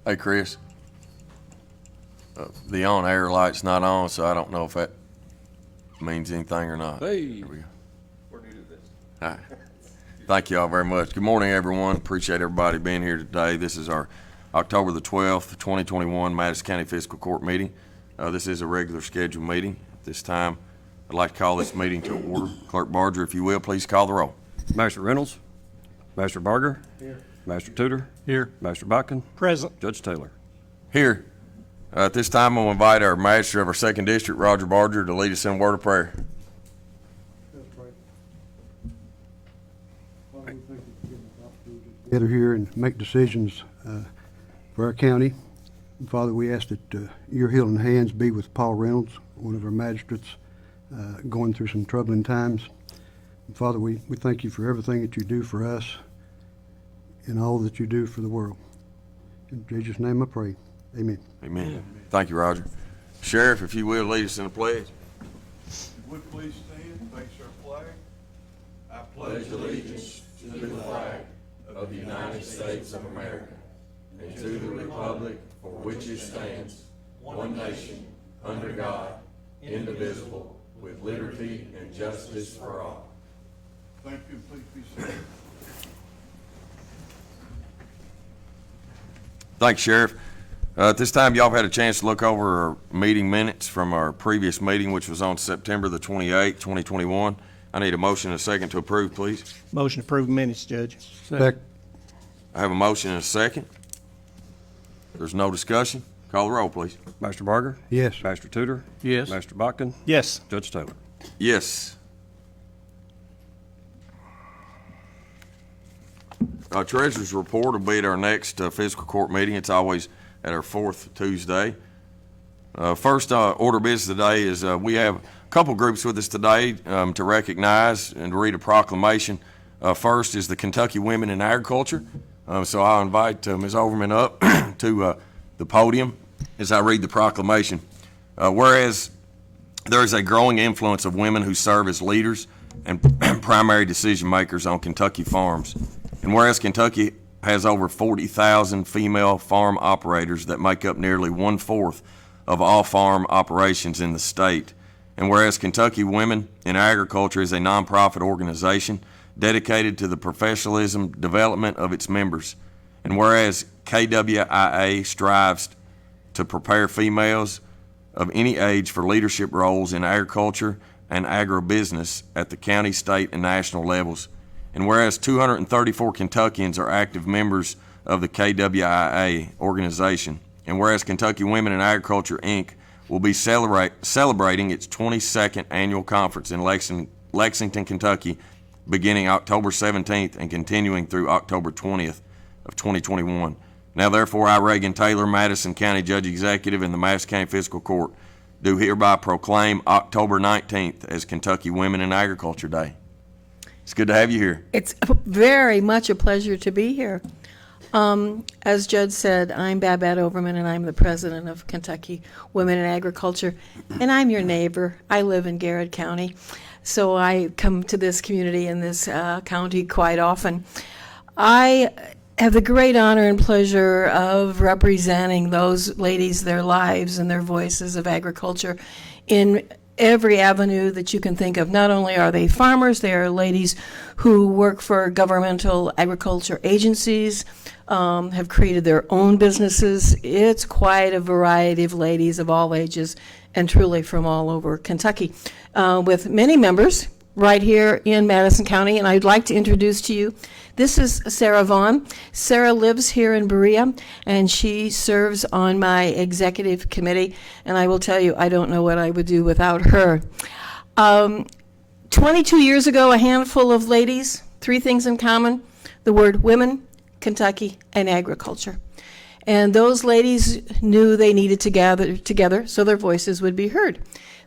Hey, Chris. The on-air light's not on, so I don't know if that means anything or not. Hey. Here we go. We're new to this. All right. Thank you all very much. Good morning, everyone. Appreciate everybody being here today. This is our October the 12th, 2021 Madison County Fiscal Court meeting. This is a regular scheduled meeting. At this time, I'd like to call this meeting to order. Clerk Barger, if you will, please call the roll. Master Reynolds. Master Barger. Here. Master Tudor. Here. Master Botkin. Present. Judge Taylor. Here. At this time, I'll invite our magistrate of our 2nd District, Roger Barger, to lead us in a word of prayer. Together here and make decisions for our county. And Father, we ask that your healing hands be with Paul Reynolds, one of our magistrates, going through some troubling times. And Father, we thank you for everything that you do for us and all that you do for the world. In Jesus' name I pray. Amen. Amen. Thank you, Roger. Sheriff, if you will, lead us in a pledge. If you would please stand, face our flag. I Pledge allegiance to the flag of the United States of America and to the republic for which it stands, one nation, under God, indivisible, with liberty and justice for all. Thank you. Please be seated. Thanks, Sheriff. At this time, y'all have had a chance to look over our meeting minutes from our previous meeting, which was on September the 28th, 2021. I need a motion and a second to approve, please. Motion to approve minutes, Judge. Second. I have a motion and a second. There's no discussion. Call the roll, please. Master Barger. Yes. Master Tudor. Yes. Master Botkin. Yes. Judge Taylor. Yes. Treasurer's report will be at our next fiscal court meeting. It's always at our 4th Tuesday. First order of business today is we have a couple groups with us today to recognize and to read a proclamation. First is the Kentucky Women in Agriculture. So I'll invite Ms. Overman up to the podium as I read the proclamation. Whereas there is a growing influence of women who serve as leaders and primary decision makers on Kentucky farms. And whereas Kentucky has over 40,000 female farm operators that make up nearly 1/4 of all farm operations in the state. And whereas Kentucky Women in Agriculture is a nonprofit organization dedicated to the professionalism development of its members. And whereas KWIA strives to prepare females of any age for leadership roles in agriculture and agribusiness at the county, state, and national levels. And whereas 234 Kentuckians are active members of the KWIA organization, and whereas Kentucky Women in Agriculture, Inc. will be celebrating its 22nd annual conference in Lexington, Kentucky, beginning October 17th and continuing through October 20th of 2021. Now, therefore, I, Reagan Taylor, Madison County Judge Executive in the Madison County Fiscal Court, do hereby proclaim October 19th as Kentucky Women in Agriculture Day. It's good to have you here. It's very much a pleasure to be here. As Judge said, I'm Babette Overman, and I'm the president of Kentucky Women in Agriculture, and I'm your neighbor. I live in Garrett County, so I come to this community in this county quite often. I have the great honor and pleasure of representing those ladies, their lives, and their voices of agriculture in every avenue that you can think of. Not only are they farmers, they are ladies who work for governmental agriculture agencies, have created their own businesses. It's quite a variety of ladies of all ages and truly from all over Kentucky, with many members right here in Madison County. And I'd like to introduce to you, this is Sarah Vaughan. Sarah lives here in Berea, and she serves on my executive committee. And I will tell you, I don't know what I would do without her. 22 years ago, a handful of ladies, 3 things in common: the word women, Kentucky, and agriculture. And those ladies knew they needed to gather together so their voices would be heard.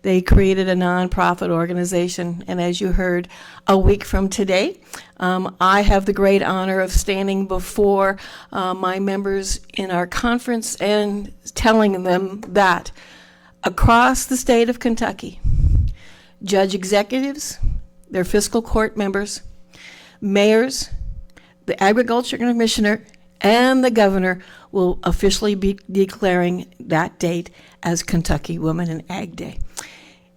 They created a nonprofit organization, and as you heard, a week from today, I have the great honor of standing before my members in our conference and telling them that across the state of Kentucky, judge executives, their fiscal court members, mayors, the agriculture commissioner, and the governor will officially be declaring that date as Kentucky Women in Ag Day.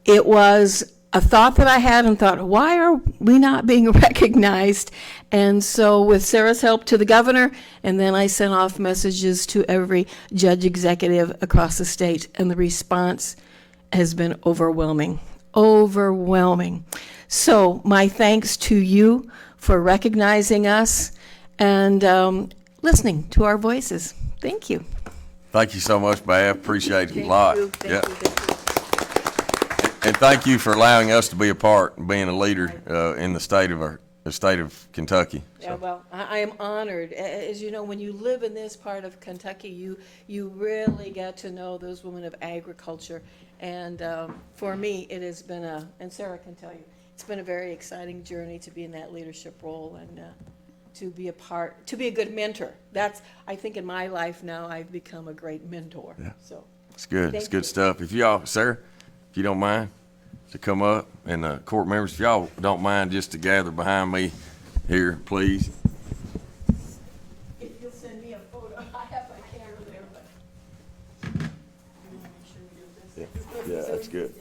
It was a thought that I had and thought, why are we not being recognized? And so with Sarah's help to the governor, and then I sent off messages to every judge executive across the state, and the response has been overwhelming. Overwhelming. So my thanks to you for recognizing us and listening to our voices. Thank you. Thank you so much, Bab. Appreciate it a lot. Thank you. And thank you for allowing us to be a part and being a leader in the state of Kentucky. Yeah, well, I am honored. As you know, when you live in this part of Kentucky, you really get to know those women of agriculture. And for me, it has been and Sarah can tell you, it's been a very exciting journey to be in that leadership role and to be a good mentor. That's, I think in my life now, I've become a great mentor. Yeah. So it's good. Thank It's good you. stuff. If y'all, Sarah, if you don't mind to come up, and the court members, if y'all don't mind just to gather behind me here, please. if you'll send me a photo, I have my camera there, but I'm gonna make sure we do this. Yeah, that's good.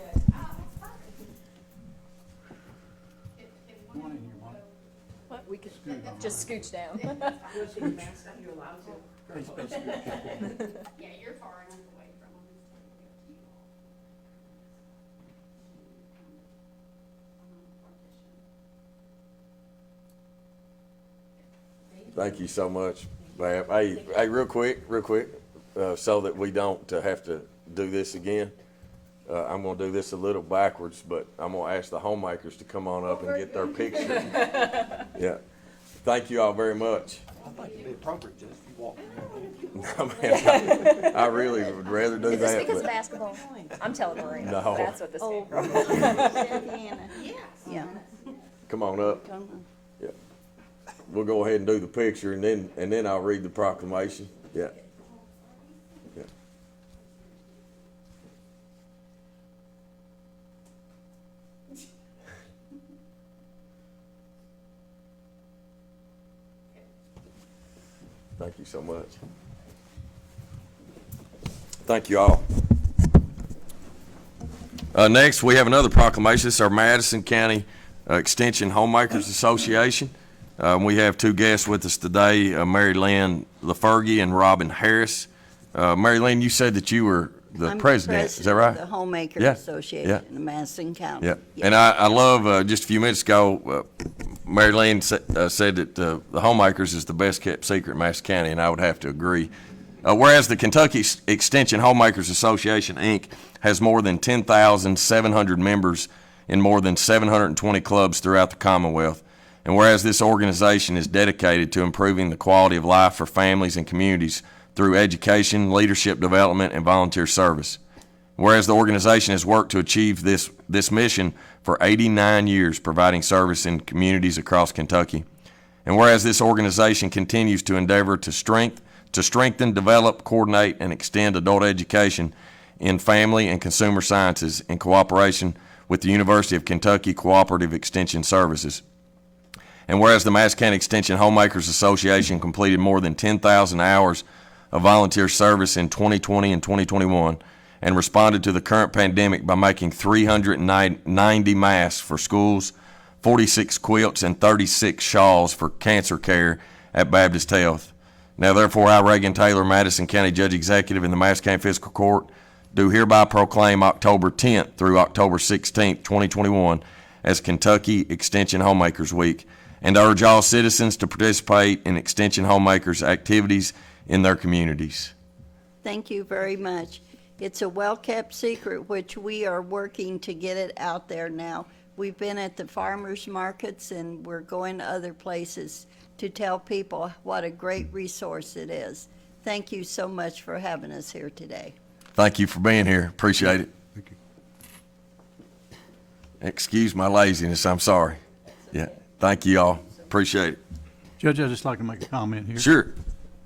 What, we could just scooch down. Yeah, you're far enough away from them. Thank you so much, Bab. Hey, real quick, so that we don't have to do this again. I'm gonna do this a little backwards, but I'm gonna ask the homemakers to come on up and get their picture. Yeah. Thank you all very much. I think it'd be appropriate just if you walk. No, man, I really would rather do Is this that. because of but- basketball? I'm telling Maria. No. That's what this came from. Yeah. Come on up. Yeah. We'll go ahead and do the picture, and then I'll read the proclamation. Yeah. Yeah. Thank you so much. Thank you all. Next, we have another proclamation. This is our Madison County Extension Homemakers Association. We have two guests with us today, Mary Lynn LaFergie and Robin Harris. Mary Lynn, you said that you were the I'm president. Is that right? The Homemakers Yeah, Association yeah. in Madison County. Yeah. And I love, just a few minutes ago, Mary Lynn said that the Homemakers is the best kept secret in Madison County, and I would have to agree. Whereas the Kentucky Extension Homemakers Association, Inc. has more than 10,700 members in more than 720 clubs throughout the Commonwealth. And whereas this organization is dedicated to improving the quality of life for families and communities through education, leadership development, and volunteer service. Whereas the organization has worked to achieve this mission for 89 years, providing service in communities across Kentucky. And whereas this organization continues to endeavor to strengthen, develop, coordinate, and extend adult education in family and consumer sciences in cooperation with the University of Kentucky Cooperative Extension Services. And whereas the Madison County Extension Homemakers Association completed more than 10,000 hours of volunteer service in 2020 and 2021 and responded to the current pandemic by making 390 masks for schools, 46 quilts, and 36 shawls for cancer care at Baptist Health. Now, therefore, I, Reagan Taylor, Madison County Judge Executive in the Madison County Fiscal Court, do hereby proclaim October 10th through October 16th, 2021 as Kentucky Extension Homemakers Week, and urge all citizens to participate in Extension Homemakers activities in their communities. Thank you very much. It's a well-kept secret, which we are working to get it out there now. We've been at the farmers markets and we're going to other places to tell people what a great resource it is. Thank you so much for having us here today. Thank you for being here. Appreciate it. Thank you. Excuse my laziness. I'm sorry. Yeah. Thank you all. Appreciate it. Judge, I'd just like to make a comment here. Sure.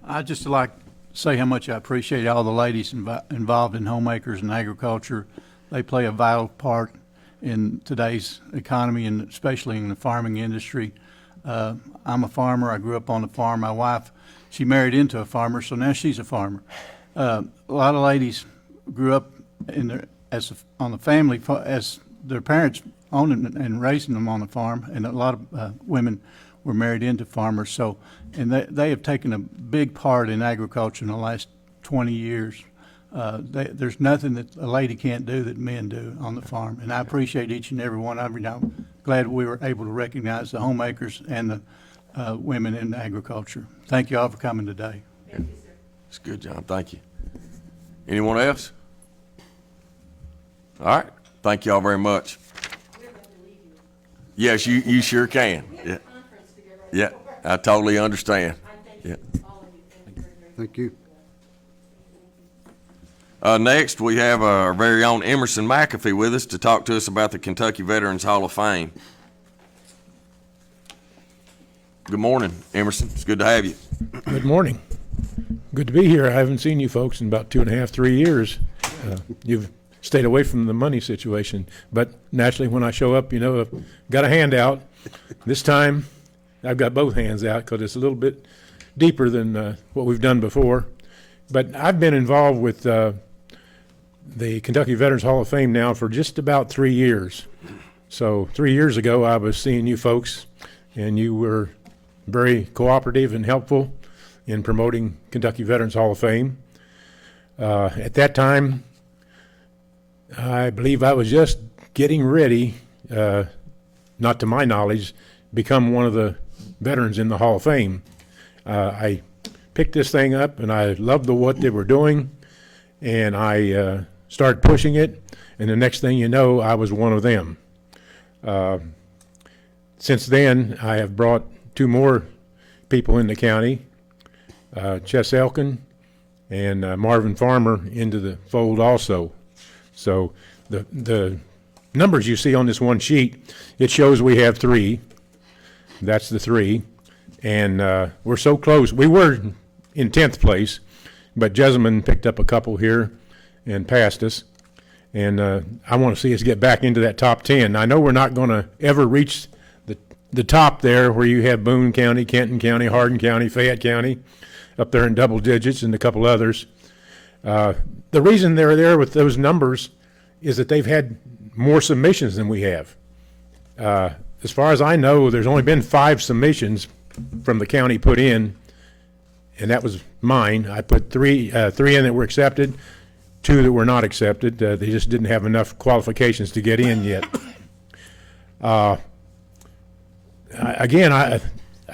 I'd just like to say how much I appreciate all the ladies involved in homemakers and agriculture. They play a vital part in today's economy and especially in the farming industry. I'm a farmer. I grew up on the farm. My wife she married into a farmer, so now she's a farmer. A lot of ladies grew up on the family as their parents owning and raising them on the farm, and a lot of women were married into farmers. So, and they have taken a big part in agriculture in the last 20 years. There's nothing that a lady can't do that men do on the farm, and I appreciate each and every one of you. I'm glad we were able to recognize the homemakers and the women in agriculture. Thank you all for coming today. It's good, John. Thank you. Anyone else? All right. Thank you all very much. Yes, you sure can. Yeah. Yeah, I totally understand. Yeah. Thank you. Next, we have our very own Emerson McAfee with us to talk to us about the Kentucky Veterans Hall of Fame. Good morning, Emerson. It's good to have you. Good morning. Good to be here. I haven't seen you folks in about 2.5, 3 years. You've stayed away from the money situation, but naturally when I show up, I've got a hand out. This time, I've got both hands out because it's a little bit deeper than what we've done before. But I've been involved with the Kentucky Veterans Hall of Fame now for just about 3 years. So 3 years ago, I was seeing you folks, and you were very cooperative and helpful in promoting Kentucky Veterans Hall of Fame. At that time, I believe I was just getting ready, not to my knowledge, become one of the veterans in the Hall of Fame. I picked this thing up, and I loved what they were doing, and I started pushing it, and the next thing you know, I was one of them. Since then, I have brought 2 more people in the county, Csep and Marvin Farmer, into the fold also. So the numbers you see on this one sheet, it shows we have 3. That's the 3. And we're so close. We were in 10th place, but Jessamine picked up a couple here and passed us. And I want to see us get back into that top 10. I know we're not going to ever reach the top there where you have Boone County, Kenton County, Hardin County, Fayette County, up there in double digits, and a couple others. The reason they're there with those numbers is that they've had more submissions than we have. As far as I know, there's only been 5 submissions from the county put in, and that was mine. I put 3 in that were accepted, 2 that were not accepted. They just didn't have enough qualifications to get in yet. Again, I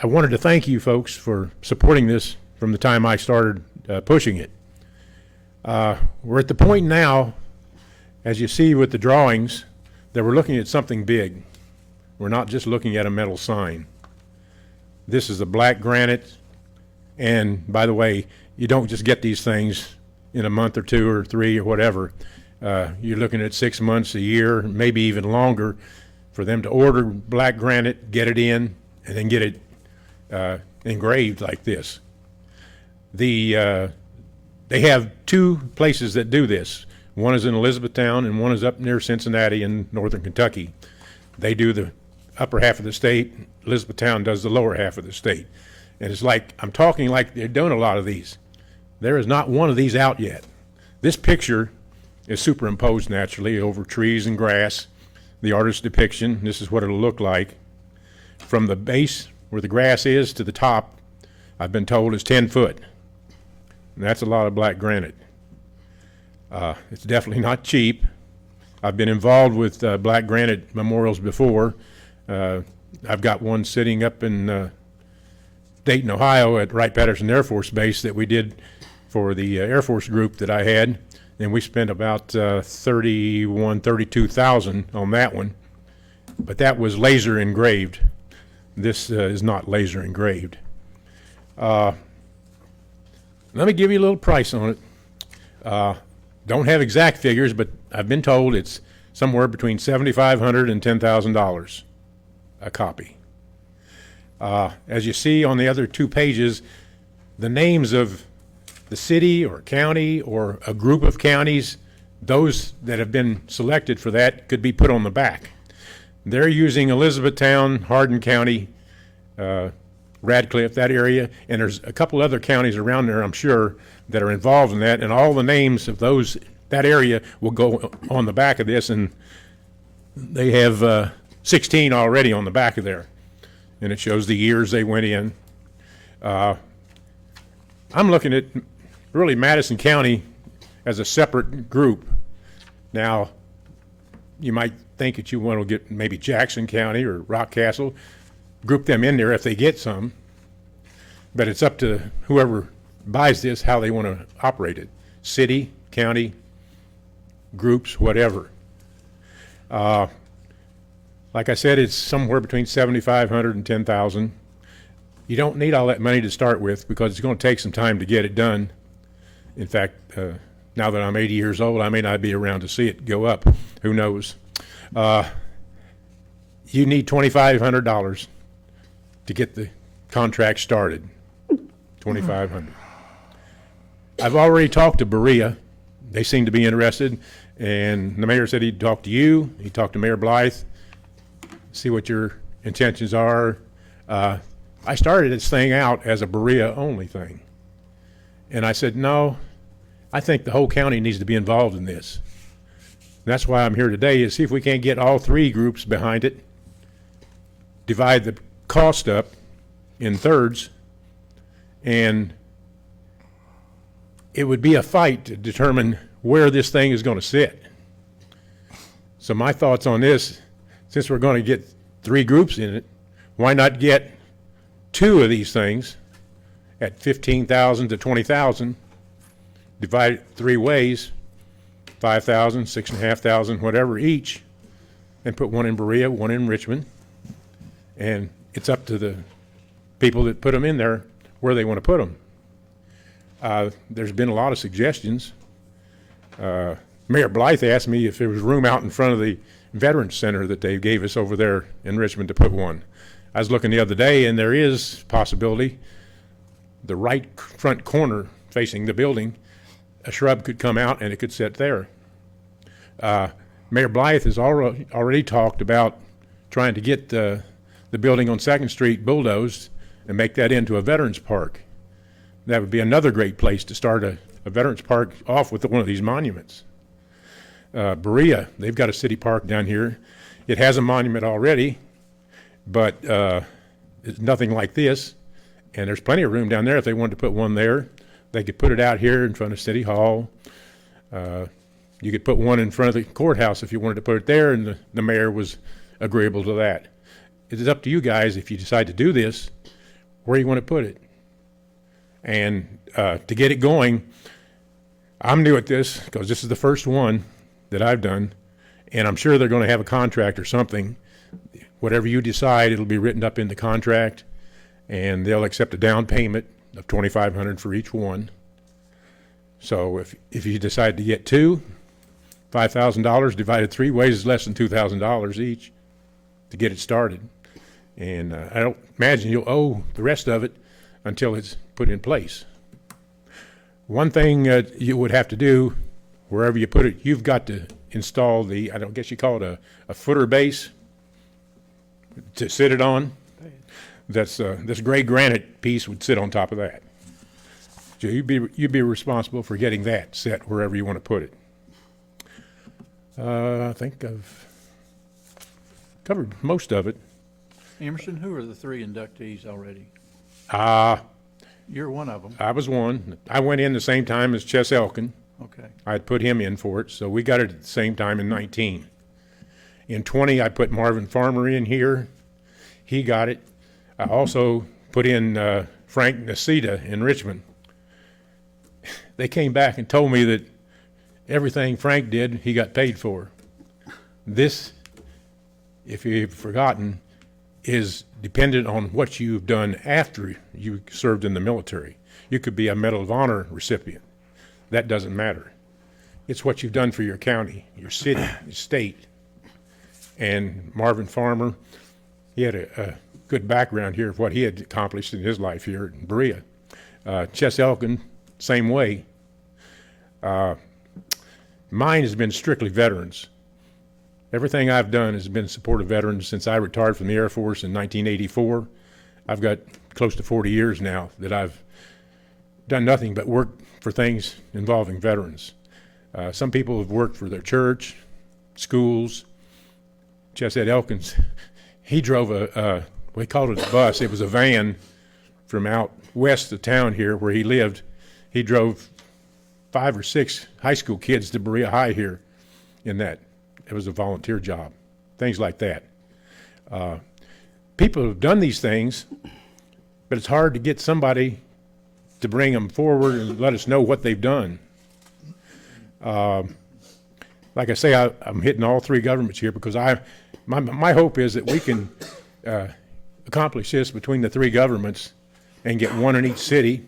wanted to thank you folks for supporting this from the time I started pushing it. We're at the point now, as you see with the drawings, that we're looking at something big. We're not just looking at a metal sign. This is a black granite, and by the way, you don't just get these things in a month or 2 or 3 or whatever. You're looking at 6 months, a year, maybe even longer for them to order black granite, get it in, and then get it engraved like this. They have 2 places that do this. One is in Elizabethtown and one is up near Cincinnati in northern Kentucky. They do the upper half of the state. Elizabethtown does the lower half of the state. And it's like, I'm talking like they're doing a lot of these. There is not one of these out yet. This picture is superimposed naturally over trees and grass. The artist's depiction, this is what it'll look like. From the base where the grass is to the top, I've been told is 10 foot. And that's a lot of black granite. It's definitely not cheap. I've been involved with black granite memorials before. I've got one sitting up in Dayton, Ohio at Wright-Patterson Air Force Base that we did for the Air Force group that I had. And we spent about $32,000 on that one. But that was laser engraved. This is not laser engraved. Let me give you a little price on it. Don't have exact figures, but I've been told it's somewhere between $7,500 and $10,000 a copy. As you see on the other 2 pages, the names of the city or county or a group of counties, those that have been selected for that could be put on the back. They're using Elizabethtown, Hardin County, Radcliffe, that area, and there's a couple other counties around there, I'm sure, that are involved in that, and all the names of that area will go on the back of this, and they have 16 already on the back of there, and it shows the years they went in. I'm looking at really Madison County as a separate group. Now, you might think that you want to get maybe Jackson County or Rockcastle, group them in there if they get some, but it's up to whoever buys this how they want to operate it. City, county, groups, whatever. Like I said, it's somewhere between $7,500 and $10,000. You don't need all that money to start with because it's going to take some time to get it done. In fact, now that I'm 80 years old, I may not be around to see it go up. Who knows? You need $2,500 to get the contract started. $2,500. I've already talked to Berea. They seem to be interested, and the mayor said he'd talk to you. He talked to Mayor Blythe, see what your intentions are. I started this thing out as a Berea only thing, and I said, no, I think the whole county needs to be involved in this. And that's why I'm here today, is see if we can't get all three groups behind it, divide the cost up in thirds, and it would be a fight to determine where this thing is going to sit. So my thoughts on this, since we're going to get three groups in it, why not get two of these things at $15,000 to $20,000, divide it three ways, $5,000, $6,500, whatever each, and put one in Berea, one in Richmond, and it's up to the people that put them in there where they want to put them. There's been a lot of suggestions. Mayor Blythe asked me if there was room out in front of the Veterans Center that they gave us over there in Richmond to put one. I was looking the other day, and there is possibility. The right front corner facing the building, a shrub could come out and it could sit there. Mayor Blythe has already talked about trying to get the building on 2nd Street bulldozed and make that into a Veterans Park. That would be another great place to start a Veterans Park off with one of these monuments. Berea, they've got a city park down here. It has a monument already, but it's nothing like this. And there's plenty of room down there if they wanted to put one there. They could put it out here in front of City Hall. You could put one in front of the courthouse if you wanted to put it there, and the mayor was agreeable to that. It is up to you guys if you decide to do this, where you want to put it. And to get it going, I'm new at this because this is the first one that I've done, and I'm sure they're going to have a contract or something. Whatever you decide, it'll be written up in the contract, and they'll accept a down payment of $2,500 for each one. So if you decide to get two, $5,000 divided three ways is less than $2,000 each to get it started. And I don't imagine you'll owe the rest of it until it's put in place. One thing you would have to do, wherever you put it, you've got to install the, I don't guess you call it a footer base to sit it on. That's this gray granite piece would sit on top of that. So you'd be responsible for getting that set wherever you want to put it. I think I've covered most of it. Emerson, who are the three inductees already? You're one of them. I was one. I went in the same time as Ches Elkin. Okay. I had put him in for it, so we got it at the same time in 19. In 20, I put Marvin Farmer in here. He got it. I also put in Frank Nasita in Richmond. They came back and told me that everything Frank did, he got paid for. This, if you've forgotten, is dependent on what you've done after you served in the military. You could be a Medal of Honor recipient. That doesn't matter. It's what you've done for your county, your city, your state. And Marvin Farmer, he had a good background here of what he had accomplished in his life here in Berea. Ches Elkin, same way. Mine has been strictly veterans. Everything I've done has been support of veterans since I retired from the Air Force in 1984. I've got close to 40 years now that I've done nothing but work for things involving veterans. Some people have worked for their church, schools. Chesed Elkins, he drove we called it a bus. It was a van from out west of town here where he lived. He drove 5 or 6 high school kids to Berea High here in that. It was a volunteer job, things like that. People have done these things, but it's hard to get somebody to bring them forward and let us know what they've done. Like I say, I'm hitting all 3 governments here because my hope is that we can accomplish this between the 3 governments and get one in each city.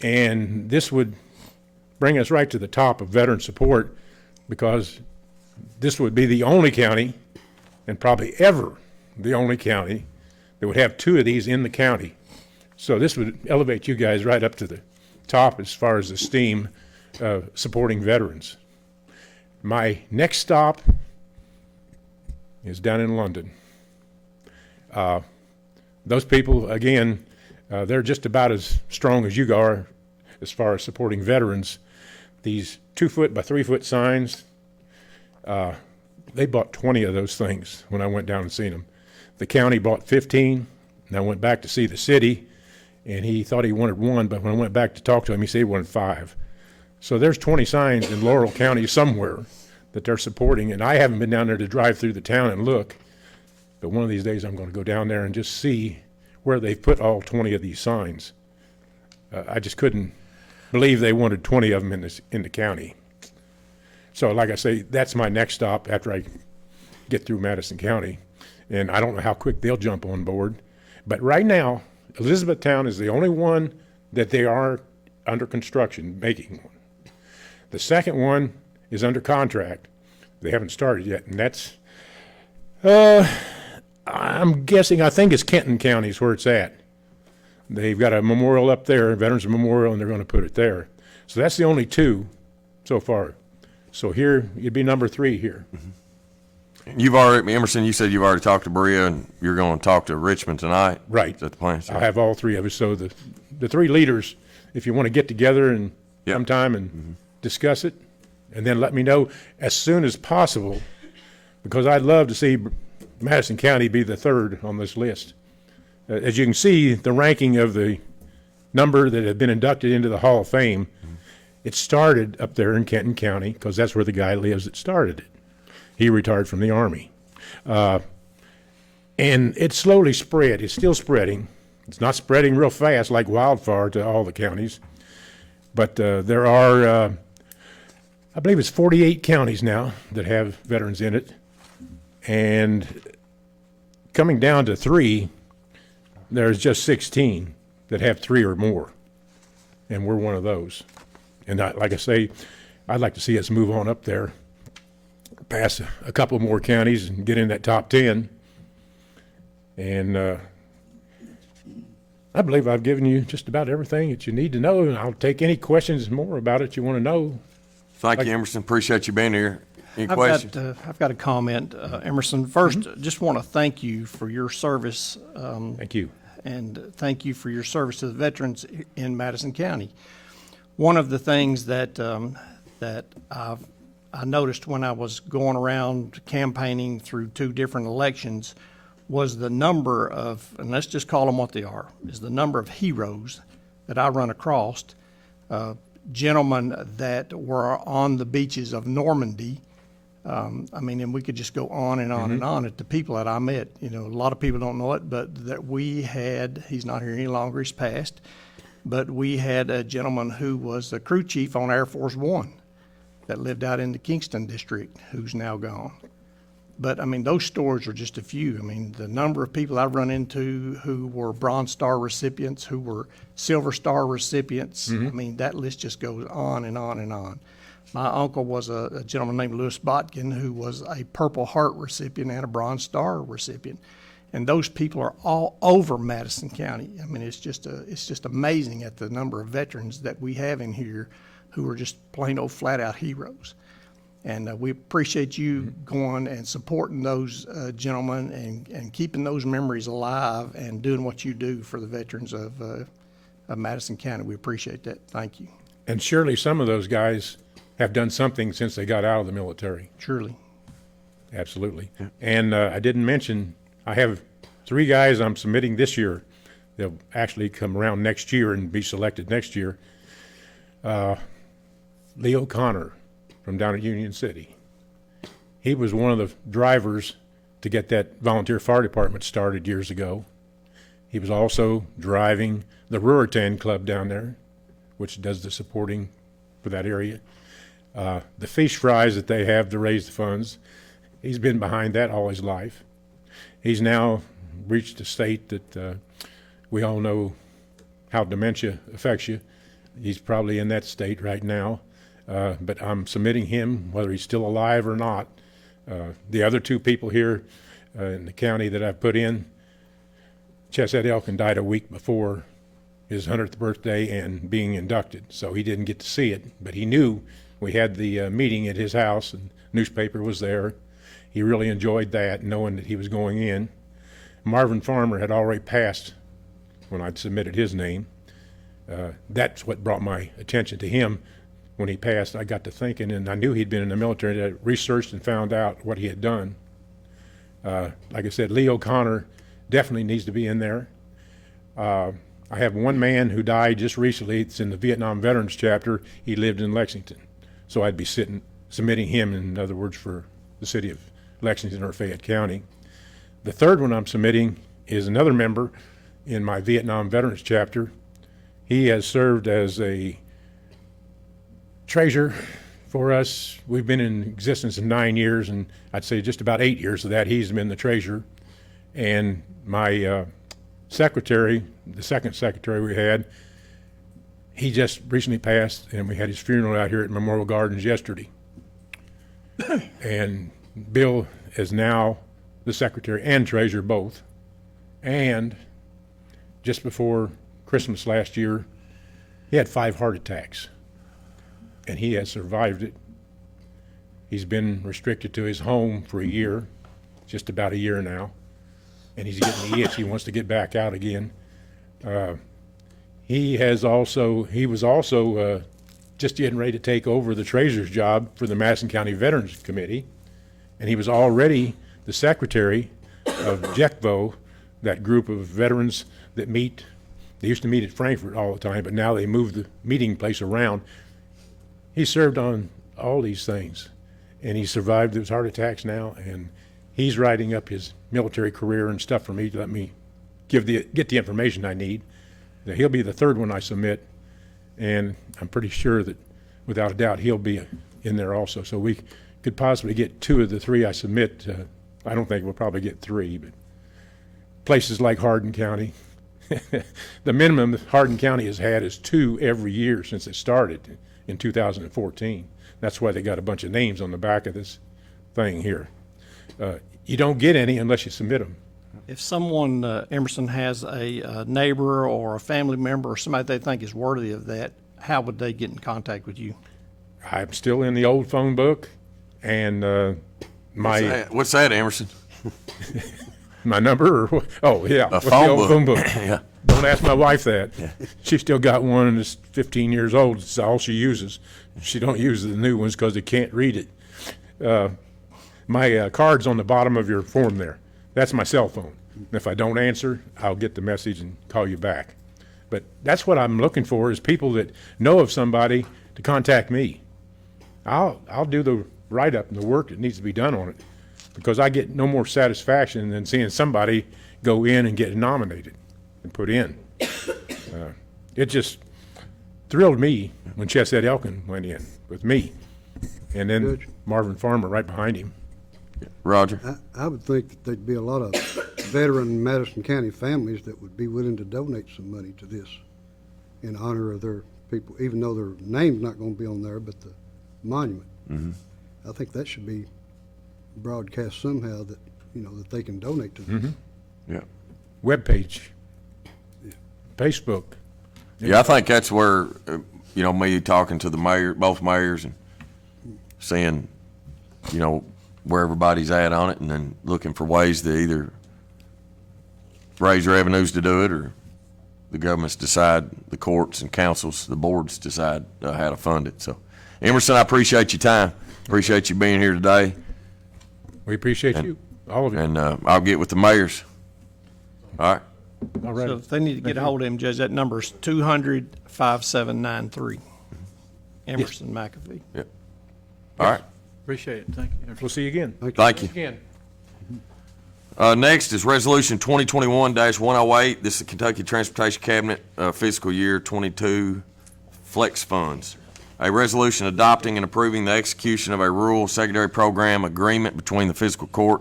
And this would bring us right to the top of veteran support, because this would be the only county, and probably ever the only county, that would have 2 of these in the county. So this would elevate you guys right up to the top as far as esteem supporting veterans. My next stop is down in London. Those people, again, they're just about as strong as you are as far as supporting veterans. These 2-foot by 3-foot signs, they bought 20 of those things when I went down and seen them. The county bought 15, and I went back to see the city, and he thought he wanted 1, but when I went back to talk to him, he said he wanted 5. So there's 20 signs in Laurel County somewhere that they're supporting, and I haven't been down there to drive through the town and look, but one of these days I'm going to go down there and just see where they've put all 20 of these signs. I just couldn't believe they wanted 20 of them in the county. So like I say, that's my next stop after I get through Madison County, and I don't know how quick they'll jump on board. But right now, Elizabethtown is the only one that they are under construction, making one. The second one is under contract. They haven't started yet, and that's, I'm guessing, I think it's Kenton County is where it's at. They've got a memorial up there, a Veterans Memorial, and they're going to put it there. So that's the only 2 so far. So here, you'd be number 3 here. You've already, Emerson, you said you've already talked to Berea, and you're going to talk to Richmond tonight? Right. Is that the plan? I'll have all 3 of us. So the 3 leaders, if you want to get together and sometime and discuss it, and then let me know as soon as possible, because I'd love to see Madison County be the 3rd on this list. As you can see, the ranking of the number that have been inducted into the Hall of Fame, it started up there in Kenton County, because that's where the guy lives that started it. He retired from the Army. And it slowly spread. It's still spreading. It's not spreading real fast like wildfire to all the counties. But there are, I believe it's 48 counties now that have veterans in it. And coming down to 3, there's just 16 that have 3 or more. And we're one of those. And like I say, I'd like to see us move on up there, pass a couple more counties and get in that top 10. And I believe I've given you just about everything that you need to know, and I'll take any questions more about it you want to know. Thank you, Emerson. Appreciate you being here. Any questions? I've got a comment, Emerson. First, just want to thank you for your service. Thank you. And thank you for your service to the veterans in Madison County. One of the things that I noticed when I was going around campaigning through 2 different elections was the number of, and let's just call them what they are, is the number of heroes that I run across, gentlemen that were on the beaches of Normandy. I mean, and we could just go on and on and on at the people that I met. You know, a lot of people don't know it, but that we had, he's not here any longer, he's passed, but we had a gentleman who was the crew chief on Air Force One that lived out in the Kingston district, who's now gone. But I mean, those stories are just a few. I mean, the number of people I've run into who were Bronze Star recipients, who were Silver Star recipients, I mean, that list just goes on and on and on. My uncle was a gentleman named Louis Botkin, who was a Purple Heart recipient and a Bronze Star recipient. And those people are all over Madison County. I mean, it's just amazing at the number of veterans that we have in here who are just plain old flat out heroes. And we appreciate you going and supporting those gentlemen and keeping those memories alive and doing what you do for the veterans of Madison County. We appreciate that. Thank you. And surely some of those guys have done something since they got out of the military. Surely. Absolutely. And I didn't mention, I have 3 guys I'm submitting this year. They'll actually come around next year and be selected next year. Leo Connor from down at Union City. He was one of the drivers to get that volunteer fire department started years ago. He was also driving the Ruritan Club down there, which does the supporting for that area. The fish fries that they have to raise the funds, he's been behind that all his life. He's now reached a state that we all know how dementia affects you. He's probably in that state right now. But I'm submitting him, whether he's still alive or not. The other 2 people here in the county that I've put in, Csep Elkin died a week before his 100th birthday and being inducted, so he didn't get to see it. But he knew we had the meeting at his house, and newspaper was there. He really enjoyed that, knowing that he was going in. Marvin Farmer had already passed when I'd submitted his name. That's what brought my attention to him. When he passed, I got to thinking, and I knew he'd been in the military. I researched and found out what he had done. Like I said, Leo Connor definitely needs to be in there. I have one man who died just recently. It's in the Vietnam Veterans Chapter. He lived in Lexington. So I'd be submitting him, in other words, for the city of Lexington or Fayette County. The third one I'm submitting is another member in my Vietnam Veterans Chapter. He has served as a treasurer for us. We've been in existence in 9 years, and I'd say just about 8 years of that he's been the treasurer. And my secretary, the second secretary we had, he just recently passed, and we had his funeral out here at Memorial Gardens yesterday. And Bill is now the secretary and treasurer both. And just before Christmas last year, he had 5 heart attacks. And he has survived it. He's been restricted to his home for a year, just about a year now, and he's getting the itch. He wants to get back out again. He was also just getting ready to take over the treasurer's job for the Madison County Veterans Committee, and he was already the secretary of JECVO, that group of veterans that meet. They used to meet at Frankfurt all the time, but now they moved the meeting place around. He served on all these things, and he survived those heart attacks now, and he's writing up his military career and stuff for me to let me get the information I need. Now, he'll be the third one I submit, and I'm pretty sure that, without a doubt, he'll be in there also. So we could possibly get 2 of the 3 I submit. I don't think we'll probably get 3, but places like Hardin County, the minimum Hardin County has had is 2 every year since it started in 2014. That's why they got a bunch of names on the back of this thing here. You don't get any unless you submit them. If someone, Emerson, has a neighbor or a family member or somebody they think is worthy of that, how would they get in contact with you? I'm still in the old phone book, and What's that, Emerson? my number, or oh yeah, what's the phone old book. phone book? Yeah. Don't ask my wife that. She still got one, and it's 15 years old. It's all she uses. She don't use the new ones because they can't read it. My card's on the bottom of your form there. That's my cell phone. And if I don't answer, I'll get the message and call you back. But that's what I'm looking for, is people that know of somebody to contact me. I'll do the write-up and the work that needs to be done on it, because I get no more satisfaction than seeing somebody go in and get nominated and put in. It just thrilled me when Csep Elkin went in with me, and then Judge? Marvin Farmer right behind him. Roger? I would think that there'd be a lot of veteran Madison County families that would be willing to donate some money to this in honor of their people, even though their name's not going to be on there, but the monument. I think that should be broadcast somehow, that, that they can donate to this. Yeah. Webpage, Facebook. Yeah, I think that's where, me talking to the mayor, both mayors, and seeing you know, where everybody's at on it, and then looking for ways to either raise revenues to do it, or the governments decide, the courts and councils, the boards decide how to fund it. So, Emerson, I appreciate your time. Appreciate you being here today, We appreciate you, all of you. and I'll get with the mayors. All right. All right. So if they need to get a hold of him, Judge, that number's 200-5793. Emerson McAfee. Yep. All right. Appreciate it. Thank you. We'll see you again. Thank you. Again. Next is Resolution 2021-108. This is the Kentucky Transportation Cabinet Fiscal Year 22 Flex Funds. A resolution adopting and approving the execution of a rural secondary program agreement between the Fiscal Court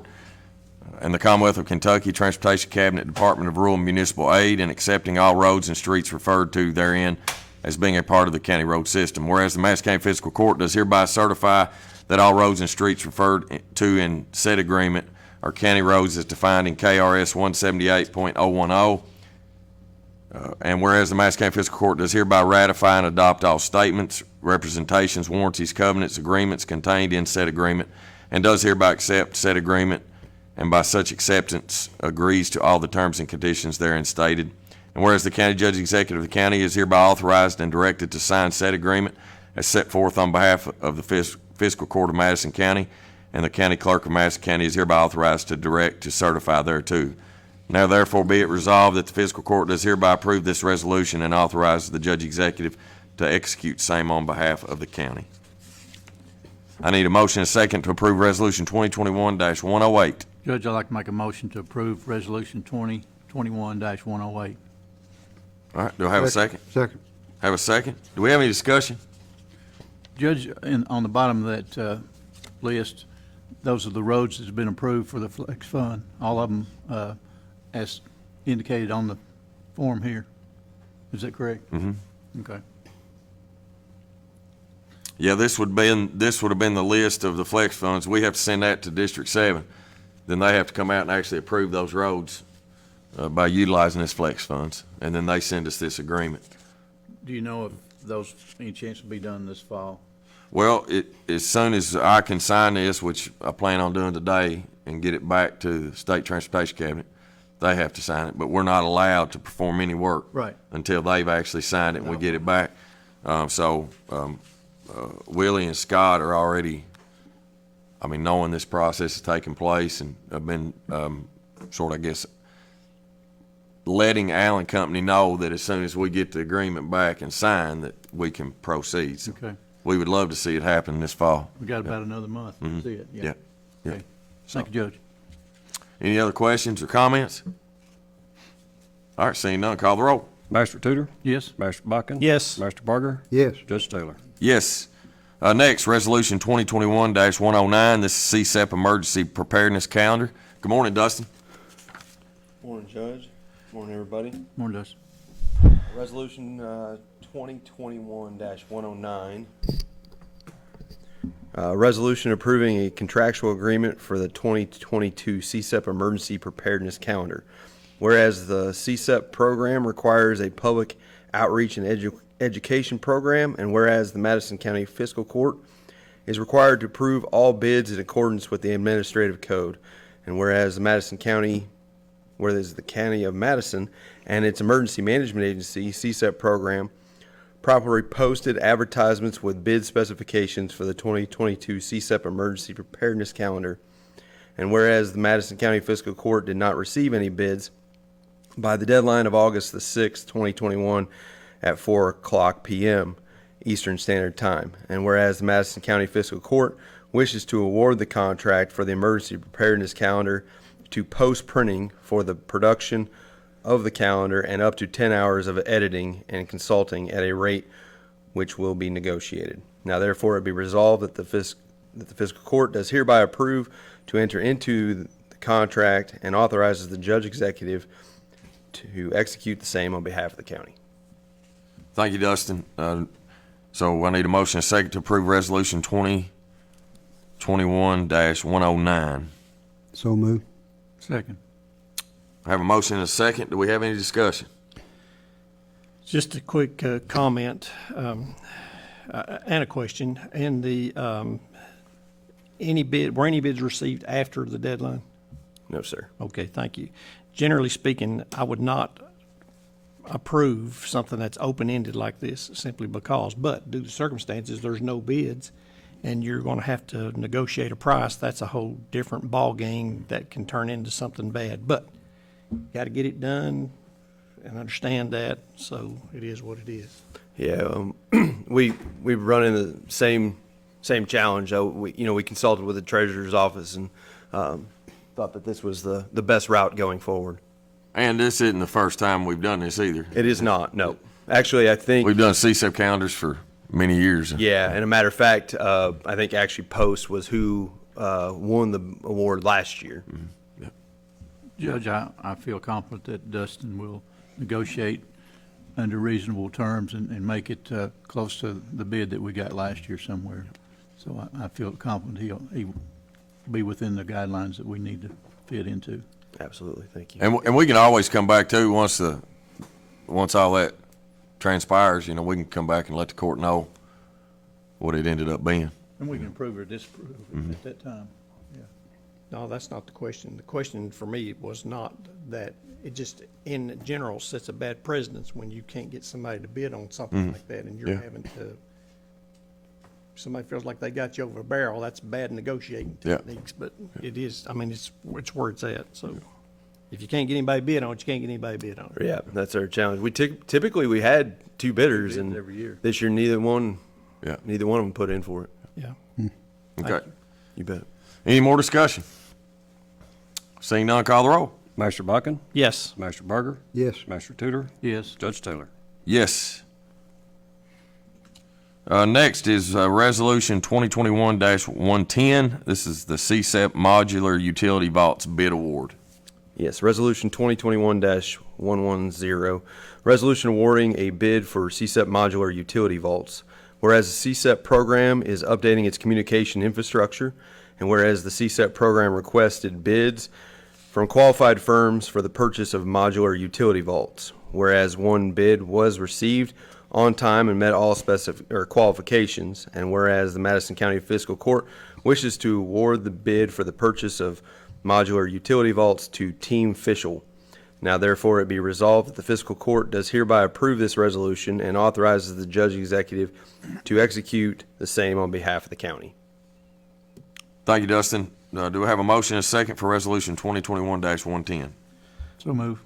and the Commonwealth of Kentucky Transportation Cabinet Department of Rural and Municipal Aid, and accepting all roads and streets referred to therein as being a part of the county road system. Whereas the Madison County Fiscal Court does hereby certify that all roads and streets referred to in said agreement are county roads as defined in KRS 178.010. And whereas the Madison County Fiscal Court does hereby ratify and adopt all statements, representations, warranties, covenants, agreements contained in said agreement, and does hereby accept said agreement, and by such acceptance agrees to all the terms and conditions therein stated. And whereas the county judge executive of the county is hereby authorized and directed to sign said agreement as set forth on behalf of the Fiscal Court of Madison County, and the county clerk of Madison County is hereby authorized to direct to certify thereto. Now therefore be it resolved that the Fiscal Court does hereby approve this resolution and authorizes the judge executive to execute same on behalf of the county. I need a motion and a second to approve Resolution 2021-108. Judge, I'd like to make a motion to approve Resolution 2021-108. All right, do I have a second? Second. Have a second? Do we have any discussion? Judge, on the bottom of that list, those are the roads that's been approved for the Flex Fund, all of them as indicated on the form here. Is that correct? Mm-hmm. Okay. Yeah, this would have been the list of the flex funds. We have to send that to District 7. Then they have to come out and actually approve those roads by utilizing this flex funds, and then they send us this agreement. Do you know if those, any chance will be done this fall? Well, as soon as I can sign this, which I plan on doing today, and get it back to the State Transportation Cabinet, they have to sign it. But we're not allowed to perform any work Right. until they've actually signed it and we get it back. Willie and Scott are already, knowing this process is taking place, and have been letting Allen Company know that as soon as we get the agreement back and signed, that we can proceed. So Okay. we would love to see it happen this fall. We got about another month to see it. Yeah. Yeah. Okay. Thank you, Judge. Any other questions or comments? All right, seeing none, call the roll. Master Tudor? Yes. Master Buchan? Yes. Master Barger? Yes. Judge Taylor? Yes. Next, Resolution 2021-109. This is Csep Emergency Preparedness Calendar. Good morning, Dustin. Morning, Judge. Morning, everybody. Morning, Dustin. Resolution 2021-109. Resolution approving a contractual agreement for the 2022 Csup Emergency Preparedness Calendar. Whereas the Csup program requires a public outreach and education program, and whereas the Madison County Fiscal Court is required to approve all bids in accordance with the administrative code, and whereas the County of Madison and its emergency management agency, Csup program, properly posted advertisements with bid specifications for the 2022 Csup Emergency Preparedness Calendar, and whereas the Madison County Fiscal Court did not receive any bids by the deadline of August the 6th, 2021 at 4:00 p.m. Eastern Standard Time, and whereas the Madison County Fiscal Court wishes to award the contract for the Emergency Preparedness Calendar to Post Printing for the production of the calendar and up to 10 hours of editing and consulting at a rate which will be negotiated. Now therefore it be resolved that the Fiscal Court does hereby approve to enter into the contract and authorizes the judge executive to execute the same on behalf of the county. Thank you, Dustin. So I need a motion and a second to approve Resolution 2021-109. So moved. Second. I have a motion and a second. Do we have any discussion? Just a quick comment and a question. In the were any bids received after the deadline? No, sir. Okay, thank you. Generally speaking, I would not approve something that's open-ended like this simply because, but due to circumstances, there's no bids, and you're going to have to negotiate a price. That's a whole different ballgame that can turn into something bad. But got to get it done and understand that, so it is what it is. Yeah, we've run into the same challenge. We consulted with the treasurer's office and thought that this was the best route going forward. And this isn't the first time we've done this either. It is not. No, actually, I think We've done Csup calendars for many years. yeah. And a matter of fact, I think actually Post was who won the award last year. Judge, I feel confident that Dustin will negotiate under reasonable terms and make it close to the bid that we got last year somewhere. So I feel confident he'll be within the guidelines that we need to fit into. Absolutely, thank you. And we can always come back too, once all that transpires, we can come back and let the court know what it ended up being. And we can approve or disapprove at that time. Yeah. No, that's not the question. The question for me was not that. It just, in general, sets a bad precedence when you can't get somebody to bid on something like that, and you're Yeah. having to, somebody feels like they got you over a barrel. That's bad negotiating Yeah. techniques, but it is, it's where it's at. So if you can't get anybody to bid on it, you can't get anybody to bid on it. Yeah, that's our challenge. We typically we had two bidders, and every year. this year neither one Yeah. of them put in for it. Yeah. Okay. You bet. Any more discussion? Seeing none, call the roll. Master Buchan, Yes. Master Barger, Yes. Master Tudor, Yes. Judge Taylor. Yes. Next is Resolution 2021-110. This is the Csep Modular Utility Vaults Bid Award. Yes, Resolution 2021-110, resolution awarding a bid for Csep Modular Utility Vaults. Whereas the Csep program is updating its communication infrastructure, and whereas the Csep program requested bids from qualified firms for the purchase of modular utility vaults. Whereas one bid was received on time and met all qualifications, and whereas the Madison County Fiscal Court wishes to award the bid for the purchase of modular utility vaults to Team Fiscal. Now therefore it be resolved that the Fiscal Court does hereby approve this resolution and authorizes the Judge Executive to execute the same on behalf of the county. Thank you, Dustin. Do we have a motion and a second for Resolution 2021-110? So move.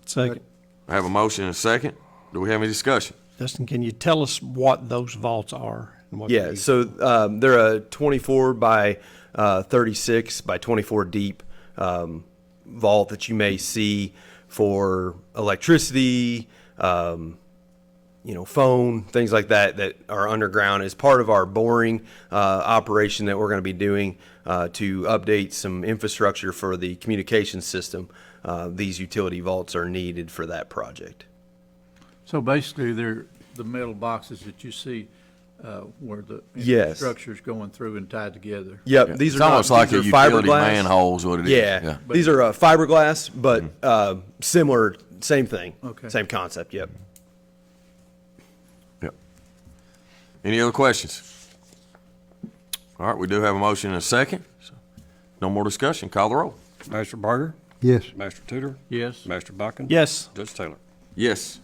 Second. I have a motion and a second. Do we have any discussion? Dustin, can you tell us what those vaults are? And what Yeah, they- so they're a 24 by 36 by 24 deep vault that you may see for electricity, phone, things like that are underground as part of our boring operation that we're going to be doing to update some infrastructure for the communication system. These utility vaults are needed for that project. So basically, they're the metal boxes that you see where the Yes. structure's going through and tied together. Yep, these It's are almost not, like a these are utility fiberglass. manhole is what it is. Yeah, these are fiberglass, but similar, same thing. Okay. Same concept. Yep. Yep. Any other questions? All right, we do have a motion and a second. So no more discussion. Call the roll. Master Barger, Yes. Master Tudor, Yes. Master Buchan. Yes. Judge Taylor. Yes.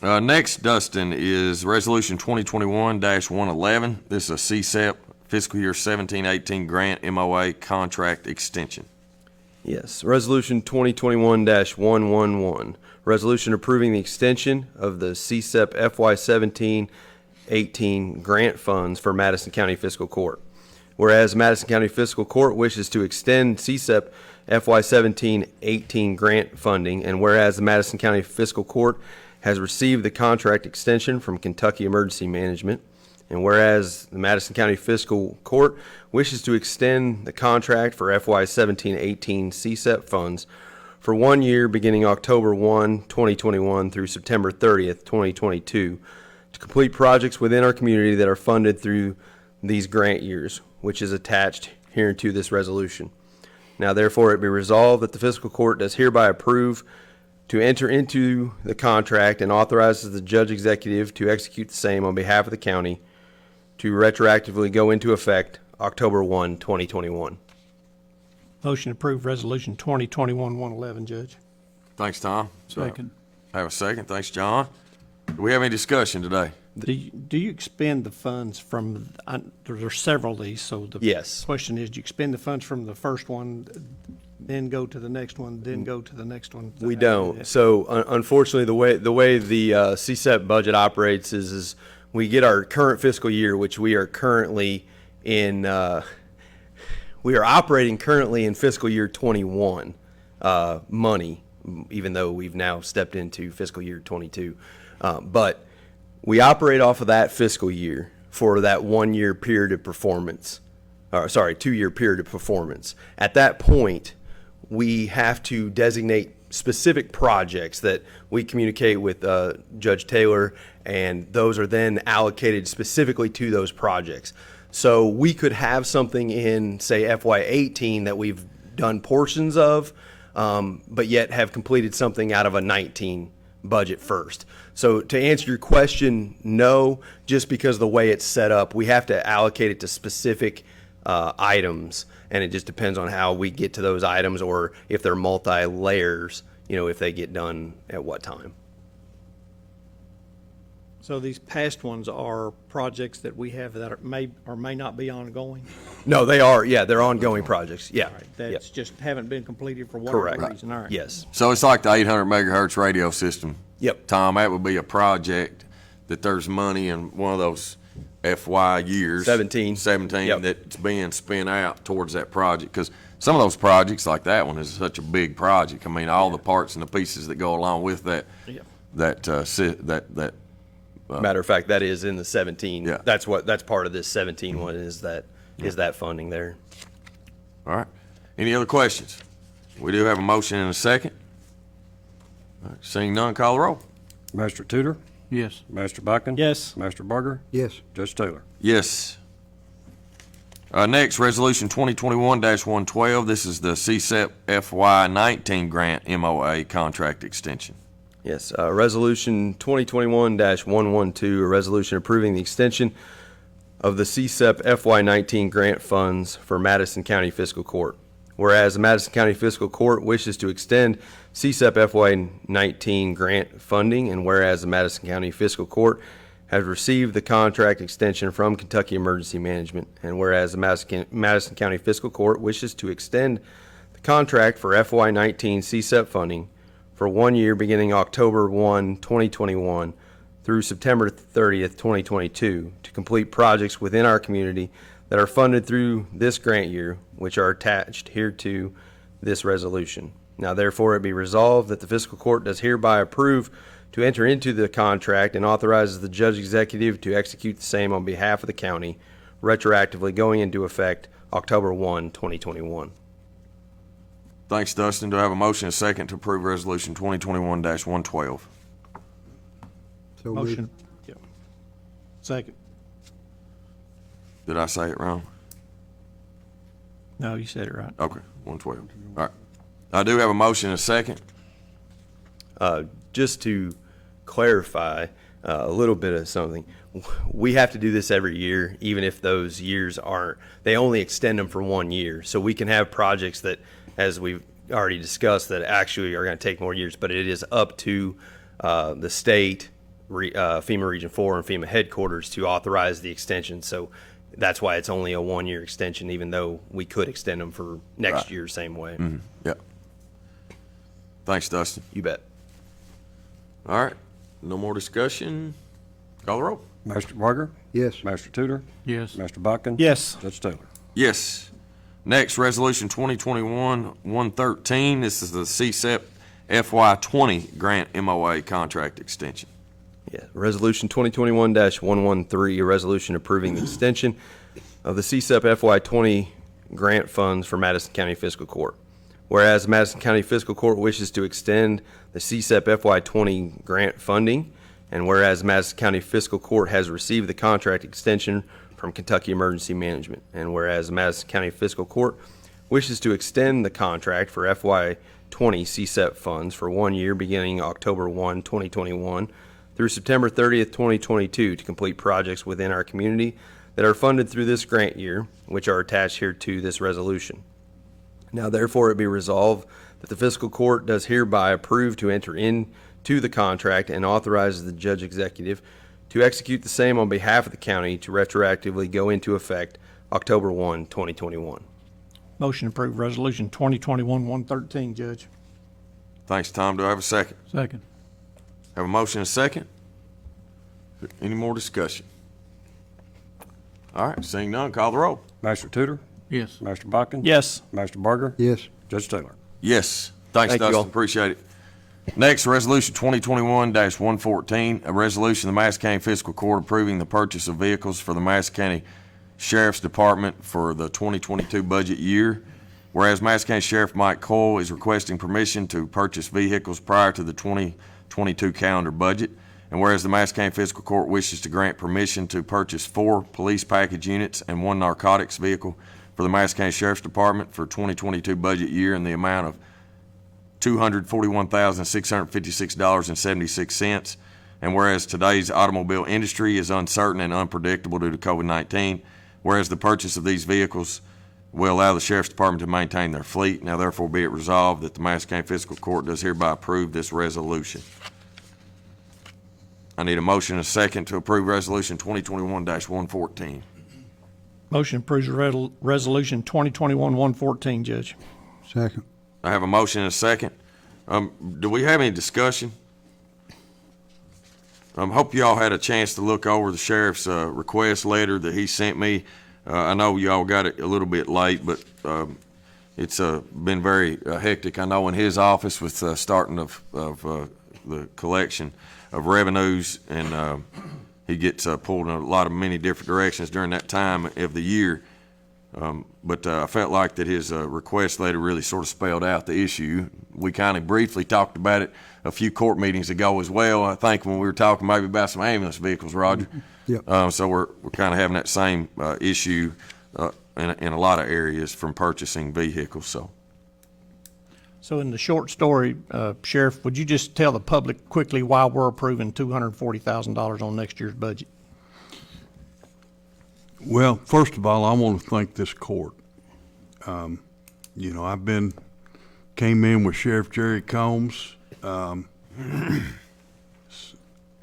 Next, Dustin, is Resolution 2021-111. This is a Csep fiscal year 17-18 grant MOA contract extension. Yes. Resolution 2021-111. Resolution approving the extension of the Csep FY17-18 grant funds for Madison County Fiscal Court. Whereas Madison County Fiscal Court wishes to extend Csep FY17-18 grant funding, and whereas the Madison County Fiscal Court has received the contract extension from Kentucky Emergency Management, and whereas the Madison County Fiscal Court wishes to extend the contract for FY17-18 Csep funds for 1 year beginning October 1, 2021 through September 30th, 2022, to complete projects within our community that are funded through these grant years, which is attached hereunto this resolution. Now therefore it be resolved that the Fiscal Court does hereby approve to enter into the contract and authorizes the Judge Executive to execute the same on behalf of the county. to retroactively go into effect October 1, 2021. Motion to approve Resolution 2021-111, Judge. Thanks, Tom. Second. Have a second. Thanks, John. Do we have any discussion today? Do you expend the funds from, there's several of these, so the Yes. question is, do you expend the funds from the first one, then go to the next one, then go to the next one? We don't. So unfortunately, the way the Csep budget operates is we get our current fiscal year, which we are currently in. We are operating currently in fiscal year 21 money, even though we've now stepped into fiscal year 22. But we operate off of that fiscal year for that 1 year period of performance. 2 year period of performance. At that point, we have to designate specific projects that we communicate with Judge Taylor, and those are then allocated specifically to those projects. So we could have something in, say, FY18 that we've done portions of, but yet have completed something out of a 19 budget first. So to answer your question, no, just because of the way it's set up, we have to allocate it to specific items, and it just depends on how we get to those items, or if they're multi-layers, if they get done at what time. So these past ones are projects that we have that may or may not be ongoing? No, they are, they're ongoing projects, yeah. All right, that's just haven't been completed for Correct. whatever reason, all right. Yes. So it's like the 800 megahertz radio system. Yep. Tom, that would be a project that there's money in one of those FY years. 17. Yep. That's being spent out towards that project. Because some of those projects like that one is such a big project. I mean, all the parts and the pieces that go along with that, that Matter of fact, that is in the 17. Yeah. That's part of this 17 one is that funding there. All right. Any other questions? We do have a motion and a second. All right, seeing none, call the roll. Master Tudor, Yes. Master Buchan. Yes. Master Barger, Yes. Judge Taylor. Yes. Next, Resolution 2021-112. This is the Csep FY19 grant MOA contract extension. Yes, Resolution 2021-112, a resolution approving the extension of the Csep FY19 grant funds for Madison County Fiscal Court. Whereas the Madison County Fiscal Court wishes to extend Csep FY19 grant funding, and whereas the Madison County Fiscal Court has received the contract extension from Kentucky Emergency Management, and whereas the Madison County Fiscal Court wishes to extend the contract for FY19 Csep funding for 1 year beginning October 1, 2021 through September 30th, 2022 to complete projects within our community that are funded through this grant year, which are attached here to this resolution. Now therefore it be resolved that the fiscal court does hereby approve to enter into the contract and authorizes the judge executive to execute the same on behalf of the county, retroactively going into effect October 1, 2021. Thanks, Dustin. Do I have a motion and a second to approve Resolution 2021-112? So moved. Motion. Yeah. Second. Did I say it wrong? No, you said it right. Okay, 112. All right. I do have a motion and a second. Just to clarify a little bit of something, we have to do this every year, even if those years aren't, they only extend them for 1 year. So we can have projects that, as we've already discussed, that actually are going to take more years, but it is up to the state, FEMA Region 4 and FEMA headquarters to authorize the extension. So that's why it's only a 1 year extension, even though we could extend them for next year same way. Mm-hmm. Yeah. Thanks, Dustin. You bet. All right. No more discussion. Call the roll. Master Barger, Yes. Master Tudor, Yes. Master Buchan. Yes. Judge Taylor. Yes. Next, Resolution 2021-113. This is the Csep FY20 grant MOA contract extension. Yeah, Resolution 2021-113, a resolution approving the extension of the Csep FY20 grant funds for Madison County Fiscal Court. Whereas the Madison County Fiscal Court wishes to extend the Csep FY20 grant funding, and whereas Madison County Fiscal Court has received the contract extension from Kentucky Emergency Management, and whereas the Madison County Fiscal Court wishes to extend the contract for FY20 Csep funds for 1 year beginning October 1, 2021 through September 30th, 2022 to complete projects within our community that are funded through this grant year, which are attached here to this resolution. Now therefore it be resolved that the fiscal court does hereby approve to enter into the contract and authorizes the judge executive to execute the same on behalf of the county to retroactively go into effect October 1, 2021. Motion to approve Resolution 2021-113, Judge. Thanks, Tom. Do I have a second? Second. Have a motion and a second? Any more discussion? All right, seeing none, call the roll. Master Tudor, Yes. Master Bucking. Yes. Master Barger. Yes. Judge Taylor. Yes. Thanks, Thank you Dustin. all. Appreciate it. Next, Resolution 2021-114, a resolution of the Madison County Fiscal Court approving the purchase of vehicles for the Madison County Sheriff's Department for the 2022 budget year. Whereas Madison County Sheriff Mike Coyle is requesting permission to purchase vehicles prior to the 2022 calendar budget. And whereas the Madison County Fiscal Court wishes to grant permission to purchase 4 police package units and 1 narcotics vehicle for the Madison County Sheriff's Department for 2022 budget year in the amount of $241,656.76. And whereas today's automobile industry is uncertain and unpredictable due to COVID-19, whereas the purchase of these vehicles will allow the Sheriff's Department to maintain their fleet. Now therefore be it resolved that the Madison County Fiscal Court does hereby approve this resolution. I need a motion and a second to approve Resolution 2021-114. Motion approves Resolution 2021-114, Judge. Second. I have a motion and a second. Do we have any discussion? Hope y'all had a chance to look over the sheriff's request letter that he sent me. I know y'all got it a little bit late, but it's been very hectic. I know in his office with starting of the collection of revenues, and he gets pulled in many different directions during that time of the year. But I felt like that his request letter really sort of spelled out the issue. We kind of briefly talked about it a few court meetings ago as well. I think when we were talking maybe about some ambulance vehicles, Roger. Yep. So we're kind of having that same issue in a lot of areas from purchasing vehicles. So in the short story, Sheriff, would you just tell the public quickly why we're approving $240,000 on next year's budget? Well, first of all, I want to thank this court. Came in with Sheriff Jerry Combs, and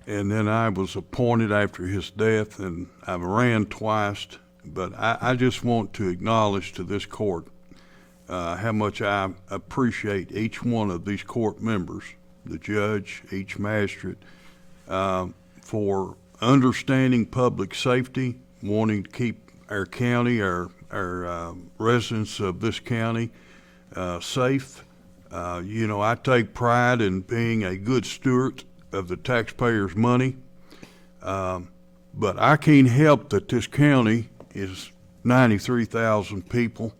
then I was appointed after his death, and I ran twice. But I just want to acknowledge to this court how much I appreciate each one of these court members, the judge, each magistrate, for understanding public safety, wanting to keep our county, our residents of this county safe. I take pride in being a good steward of the taxpayers' money, but I can't help that this county is 93,000 people,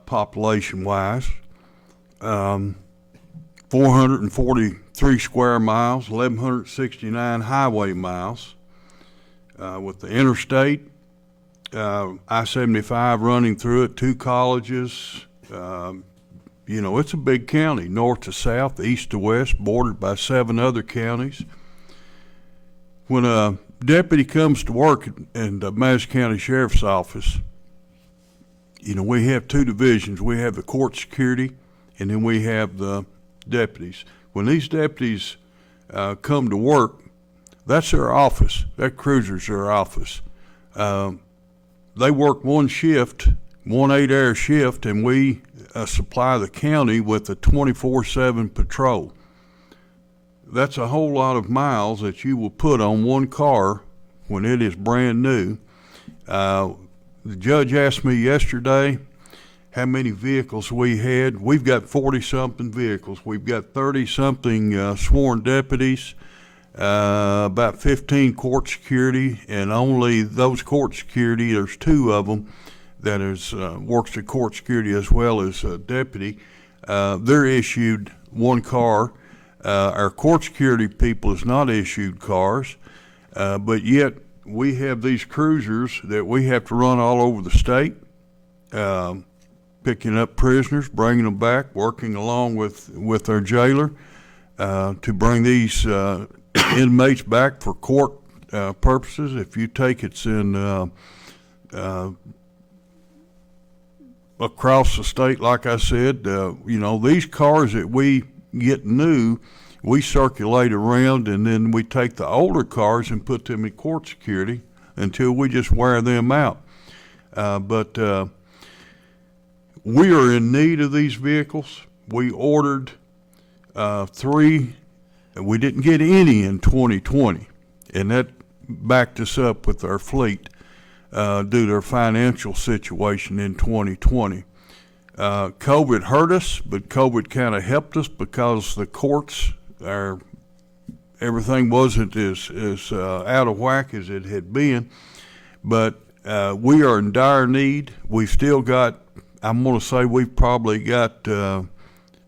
population-wise, 443 square miles, 1,169 highway miles. With the interstate, I-75 running through it, 2 colleges. It's a big county, north to south, east to west, bordered by 7 other counties. When a deputy comes to work in the Madison County Sheriff's Office, we have 2 divisions. We have the court security, and then we have the deputies. When these deputies come to work, that's their office. That cruiser's their office. They work one shift, one 8-hour shift, and we supply the county with a 24/7 patrol. That's a whole lot of miles that you will put on one car when it is brand new. The judge asked me yesterday how many vehicles we had. We've got 40-something vehicles. We've got 30-something sworn deputies, about 15 court security, and only those court security, there's 2 of them that works at court security as well as a deputy. They're issued 1 car. Our court security people is not issued cars, but yet we have these cruisers that we have to run all over the state, picking up prisoners, bringing them back, working along with our jailer to bring these inmates back for court purposes. If you take it's in across the state, like I said, these cars that we get new, we circulate around, and then we take the older cars and put them in court security until we just wear them out. But we are in need of these vehicles. We ordered 3. We didn't get any in 2020, and that backed us up with our fleet due to our financial situation in 2020. COVID hurt us, but COVID kind of helped us because the courts, everything wasn't as out of whack as it had been. But we are in dire need. We've still got, I'm going to say we've probably got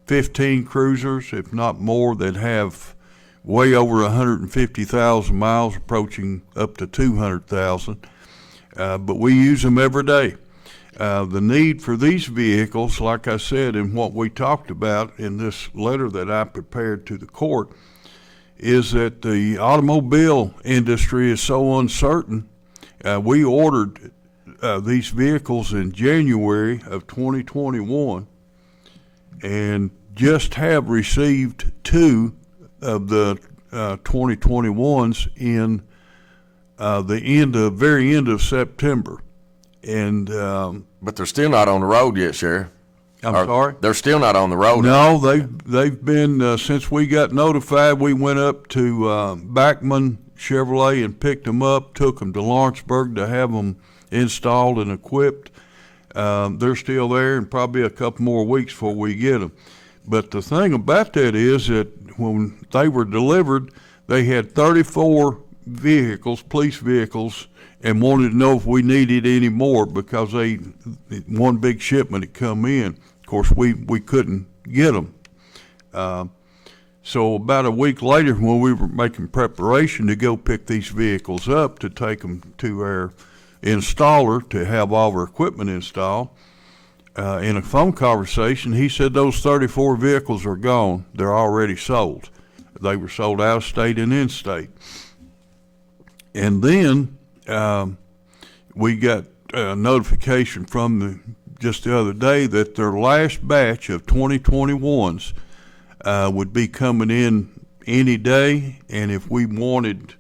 15 cruisers, if not more, that have way over 150,000 miles, approaching up to 200,000. But we use them every day. The need for these vehicles, like I said, and what we talked about in this letter that I prepared to the court, is that the automobile industry is so uncertain. We ordered these vehicles in January of 2021 and just have received 2 of the 2021s in the very end of September. And But they're still not on the road yet, Sheriff. I'm sorry? They're still not on the road. No, they've been since we got notified. We went up to Bachman Chevrolet and picked them up, took them to Lawrenceburg to have them installed and equipped. They're still there, and probably a couple more weeks before we get them. But the thing about that is that when they were delivered, they had 34 vehicles, police vehicles, and wanted to know if we needed any more because one big shipment had come in. Of course, we couldn't get them. So about a week later, when we were making preparation to go pick these vehicles up to take them to our installer to have all of our equipment installed, in a phone conversation, he said those 34 vehicles are gone. They're already sold. They were sold out of state and in state. And then we got a notification from just the other day that their last batch of 2021s would be coming in any day, and if we wanted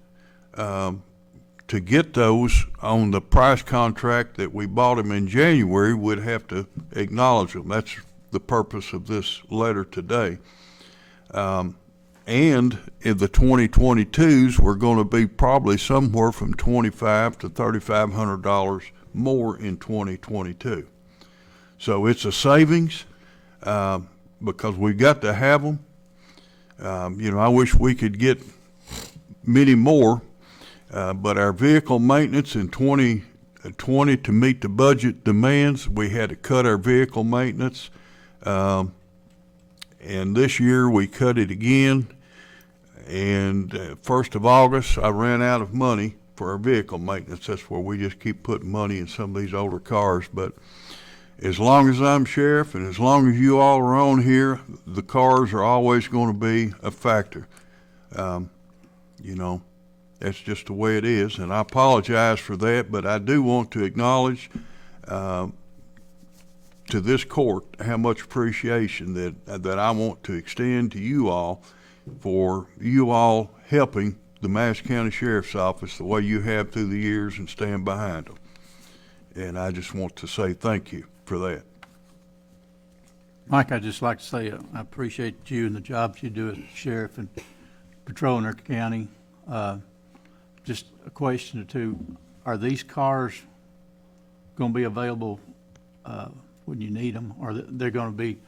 to get those on the price contract that we bought them in January, we'd have to acknowledge them. That's the purpose of this letter today. And in the 2022s, we're going to be probably somewhere from $2,500 to $3,500 more in 2022. So it's a savings because we've got to have them. I wish we could get many more, but our vehicle maintenance in 2020 to meet the budget demands, we had to cut our vehicle maintenance. And this year we cut it again. And 1st of August, I ran out of money for our vehicle maintenance. That's where we just keep putting money in some of these older cars. But as long as I'm sheriff and as long as you all are on here, the cars are always going to be a factor. That's just the way it is. And I apologize for that, but I do want to acknowledge to this court how much appreciation that I want to extend to you all for you all helping the Madison County Sheriff's Office the way you have through the years and stand behind them. And I just want to say thank you for that. Mike, I'd just like to say I appreciate you and the jobs you do as sheriff and patrolling our county. Just a question or two. Are these cars going to be available when you need them, or they're going to be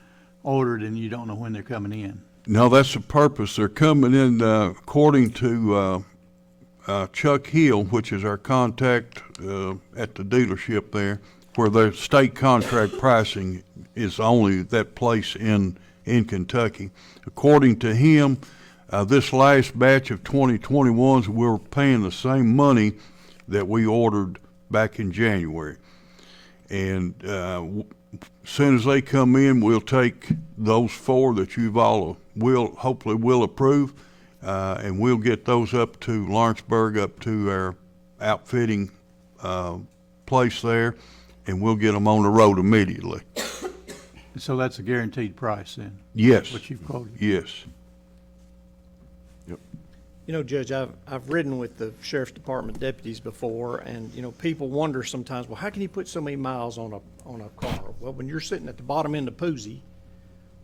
ordered and you don't know when they're coming in? No, that's the purpose. They're coming in according to Chuck Hill, which is our contact at the dealership there, where the state contract pricing is only that place in Kentucky. According to him, this last batch of 2021s, we're paying the same money that we ordered back in January. And as soon as they come in, we'll take those 4 that you've all hopefully will approve. and we'll get those up to Lawrenceburg, up to our outfitting place there, and we'll get them on the road immediately. So that's a guaranteed price then? Yes. What you've quoted? Yes. You know, Judge, I've ridden with the Sheriff's Department deputies before, and, you know, people wonder sometimes, well, how can you put so many miles on a car? Well, when you're sitting at the bottom end of Poozy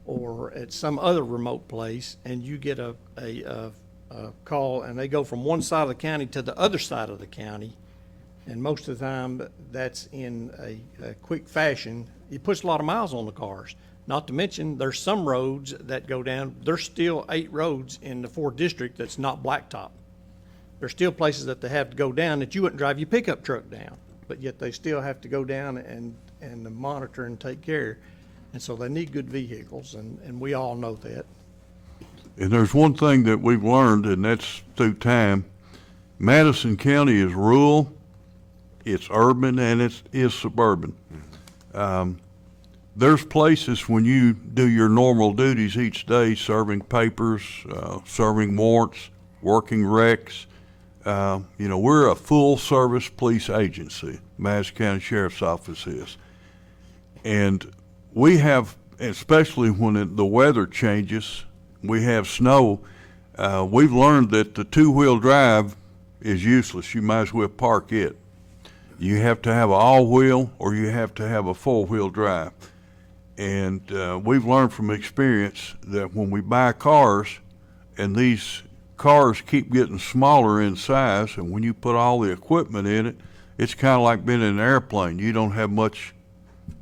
or at some other remote place, and you get a call, and they go from one side of the county to the other side of the county, and most of the time, that's in a quick fashion, it puts a lot of miles on the cars. Not to mention, there's some roads that go down, there's still 8 roads in the 4th district that's not blacktop. There's still places that they have to go down that you wouldn't drive your pickup truck down, but yet they still have to go down and monitor and take care. And so they need good vehicles, and we all know that. And there's one thing that we've learned, and that's through time. Madison County is rural, it's urban, and it is suburban. There's places when you do your normal duties each day, serving papers, serving warrants, working recs. You know, we're a full-service police agency, Madison County Sheriff's Office is. And we have, especially when the weather changes, we have snow, we've learned that the 2-wheel drive is useless. You might as well park it. You have to have an all-wheel or you have to have a 4-wheel drive. And we've learned from experience that when we buy cars, and these cars keep getting smaller in size, and when you put all the equipment in it, it's kind of like being in an airplane. You don't have much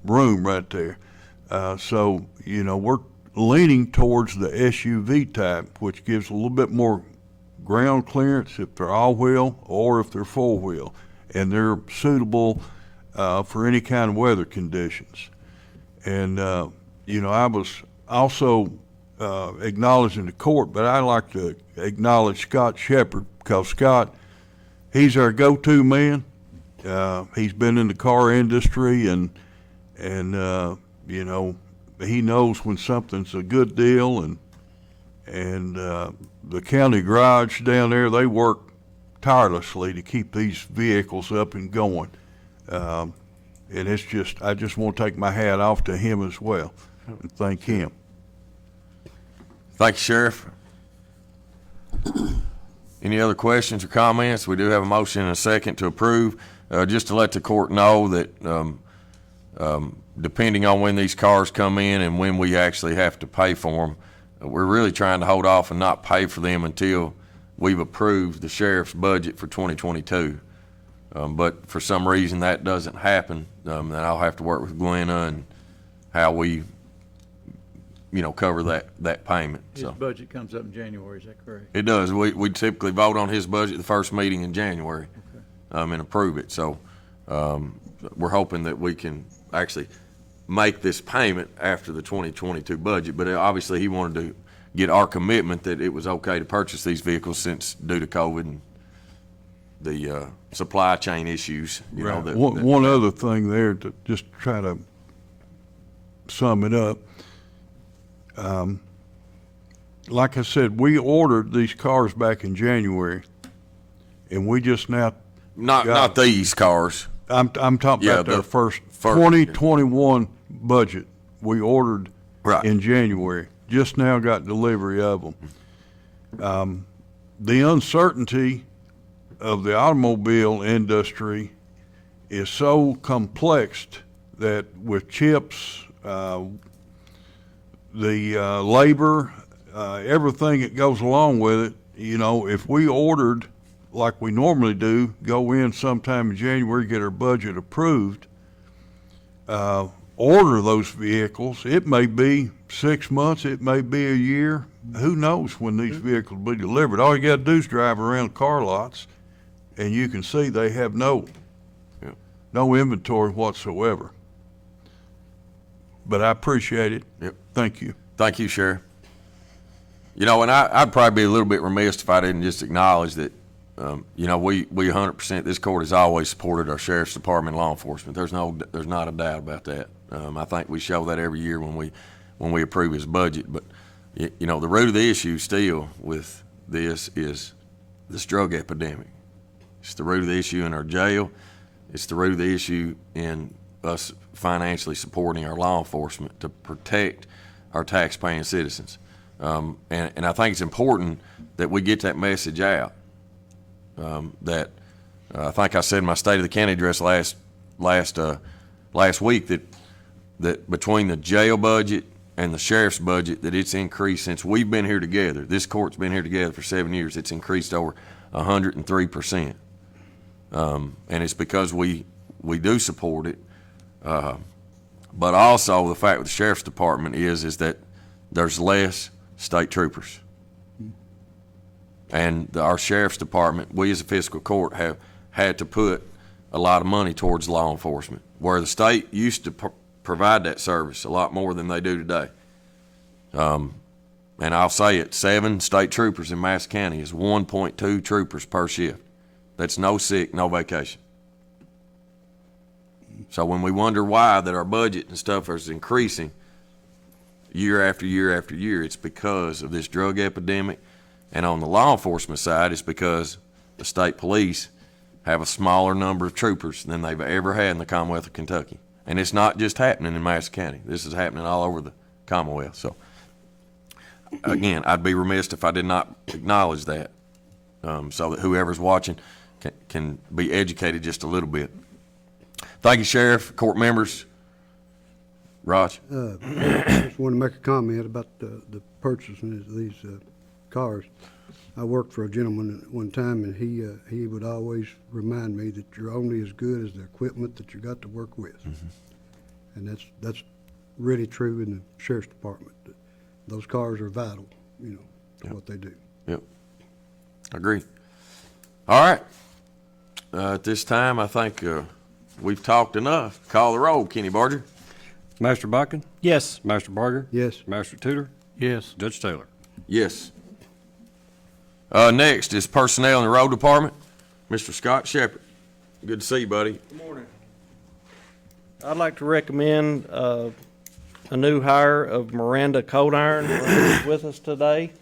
room right there. So, you know, we're leaning towards the SUV type, which gives a little bit more ground clearance if they're all-wheel or if they're 4-wheel, and they're suitable for any kind of weather conditions. And, you know, I was also acknowledging the court, but I like to acknowledge Scott Shepard, because Scott, he's our go-to man. He's been in the car industry, and you know, he knows when something's a good deal, and the county garage down there, they work tirelessly to keep these vehicles up and going. And it's just, I just want to take my hat off to him as well and thank him. Thank you, Sheriff. Any other questions or comments? We do have a motion and a second to approve. Just to let the court know that depending on when these cars come in and when we actually have to pay for them, we're really trying to hold off and not pay for them until we've approved the sheriff's budget for 2022. But for some reason that doesn't happen, then I'll have to work with Glenna and how we, you know, cover that payment. His budget comes up in January, is that correct? It does. We typically vote on his budget the first meeting in January, and approve it. So we're hoping that we can actually make this payment after the 2022 budget. But obviously he wanted to get our commitment that it was okay to purchase these vehicles since due to COVID and the supply chain issues. You know, One other thing there to just try to sum it up. Like I said, we ordered these cars back in January, and we just now not these cars. I'm talking about their first 2021 budget. We ordered in January. Just now got delivery of them. The uncertainty of the automobile industry is so complex that with chips, the labor, everything that goes along with it, you know, if we ordered like we normally do, go in sometime in January, get our budget approved, order those vehicles, it may be 6 months, it may be a year. Who knows when these vehicles will be delivered? All you got to do is drive around car lots, and you can see they have no inventory whatsoever. But I appreciate it. Yep. Thank you. Thank you, Sheriff. You know, and I'd probably be a little bit remiss if I didn't just acknowledge that, you know, we 100%, this court has always supported our sheriff's department and law enforcement. There's not a doubt about that. I think we show that every year when we approve his budget. But, you know, the root of the issue still with this is this drug epidemic. It's the root of the issue in our jail. It's the root of the issue in us financially supporting our law enforcement to protect our tax-paying citizens. And I think it's important that we get that message out. That I think I said in my State of the County address last week that between the jail budget and the sheriff's budget, that it's increased since we've been here together. This court's been here together for 7 years. It's increased over 103%. And it's because we do support it. But also the fact with the sheriff's department is that there's less state troopers. And our sheriff's department, we as a fiscal court have had to put a lot of money towards law enforcement, where the state used to provide that service a lot more than they do today. And I'll say it, 7 state troopers in Madison County is 1.2 troopers per shift. That's no sick, no vacation. So when we wonder why that our budget and stuff is increasing year after year after year, it's because of this drug epidemic. And on the law enforcement side, it's because the state police have a smaller number of troopers than they've ever had in the Commonwealth of Kentucky. And it's not just happening in Madison County. This is happening all over the Commonwealth. So, again, I'd be remiss if I did not acknowledge that, so that whoever's watching can be educated just a little bit. Thank you, Sheriff, court members. Raj? Just want to make a comment about the purchasing of these cars. I worked for a gentleman at one time, and he would always remind me that you're only as good as the equipment that you got to work with. Mm-hmm. And that's really true in the sheriff's department. Those cars are vital, to what they do. Yep. Agreed. All right. At this time, I think we've talked enough. Call the roll, Kenny Barger. Master Buchan? Yes. Master Barger? Yes. Master Tudor? Yes. Judge Taylor? Yes. Next is personnel in the road department. Mr. Scott Shepherd. Good to see you, buddy. Good morning. I'd like to recommend a new hire of Miranda Coldiron, who's with us today,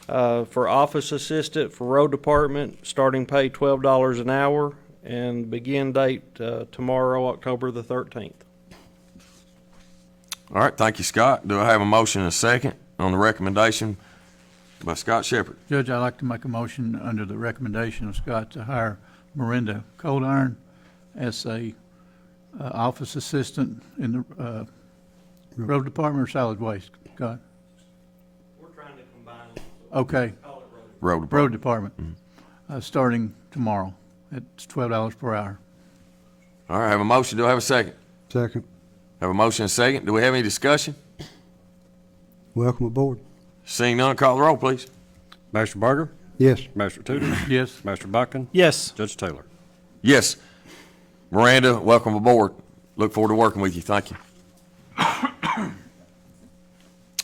for office assistant for road department, starting pay $12 an hour, and begin date tomorrow, October the 13th. All right, thank you, Scott. Do I have a motion and a second on the recommendation by Scott Shepherd? Judge, I'd like to make a motion under the recommendation of Scott to hire Miranda Coldiron as a office assistant in the road department or solid waste. God. We're trying to combine. Okay. Road department. Road department. Mm-hmm. Starting tomorrow. It's $12 per hour. All right, I have a motion. Do I have a second? Second. Have a motion and a second. Do we have any discussion? Welcome aboard. Seeing none, call the roll, please. Master Barger? Yes. Master Tudor? Yes. Master Buchan? Yes. Judge Taylor? Yes. Miranda, welcome aboard. Look forward to working with you. Thank you.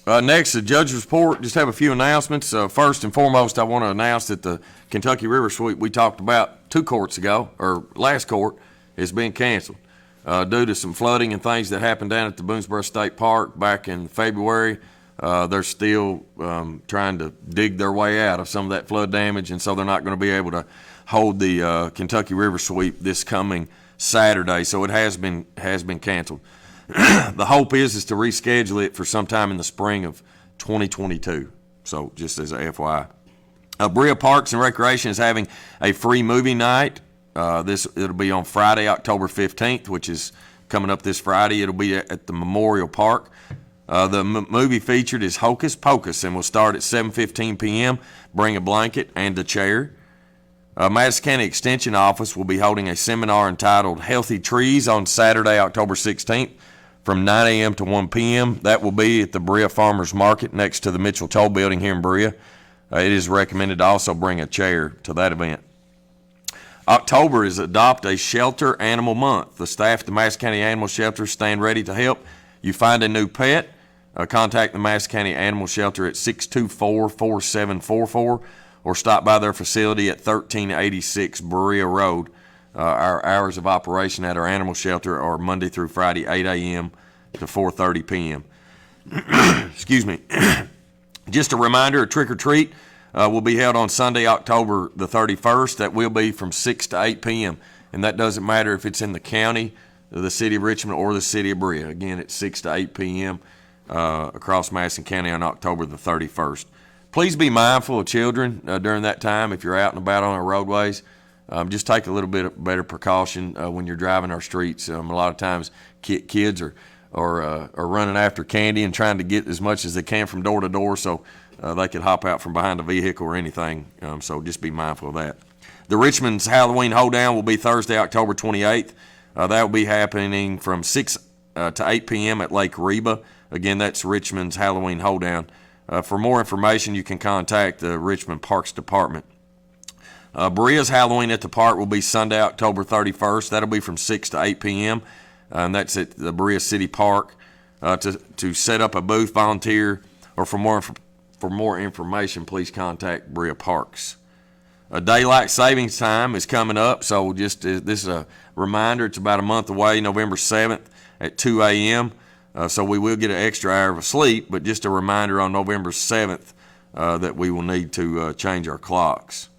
Next, the judge's report. Just have a few announcements. First and foremost, I want to announce that the Kentucky River Sweep we talked about 2 courts ago, or last court, is being canceled due to some flooding and things that happened down at the Boonesboro State Park back in February. They're still trying to dig their way out of some of that flood damage, and so they're not going to be able to hold the Kentucky River Sweep this coming Saturday. So it has been canceled. The hope is to reschedule it for sometime in the spring of 2022. So just as a FYI. Brea Parks and Recreation is having a free movie night. It'll be on Friday, October 15th, which is coming up this Friday. It'll be at the Memorial Park. The movie featured is Hocus Pocus and will start at 7:15 p.m. Bring a blanket and a chair. Madison County Extension Office will be holding a seminar entitled Healthy Trees on Saturday, October 16th from 9 a.m. to 1 p.m. That will be at the Brea Farmers Market next to the Mitchell Toll Building here in Brea. It is recommended to also bring a chair to that event. October is Adopt a Shelter Animal Month. The staff at the Madison County Animal Shelter stand ready to help you find a new pet. Contact the Madison County Animal Shelter at 624-4744 or stop by their facility at 1386 Berea Road. Our hours of operation at our animal shelter are Monday through Friday, 8 a.m. to 4:30 p.m. Excuse me. Just a reminder, a trick or treat will be held on Sunday, October the 31st. That will be from 6 to 8 p.m. And that doesn't matter if it's in the county, the city of Richmond, or the city of Berea. Again, it's 6 to 8 p.m. Across Madison County on October the 31st. Please be mindful of children during that time if you're out and about on our roadways. Just take a little bit of better precaution when you're driving our streets. A lot of times kids are running after candy and trying to get as much as they can from door to door, so they could hop out from behind a vehicle or anything. So just be mindful of that. The Richmond's Halloween Hoedown will be Thursday, October 28th. That will be happening from 6 to 8 p.m. at Lake Reba. Again, that's Richmond's Halloween Hoedown. For more information, you can contact the Richmond Parks Department. Berea's Halloween at the Park will be Sunday, October 31st. That'll be from 6 to 8 p.m. And that's at the Berea City Park. To set up a booth, volunteer, or for more information, please contact Berea Parks. Daylight savings time is coming up, so just this is a reminder. It's about a month away, November 7th at 2 a.m. So we will get an extra hour of sleep, but just a reminder on November 7th that we will need to change our clocks.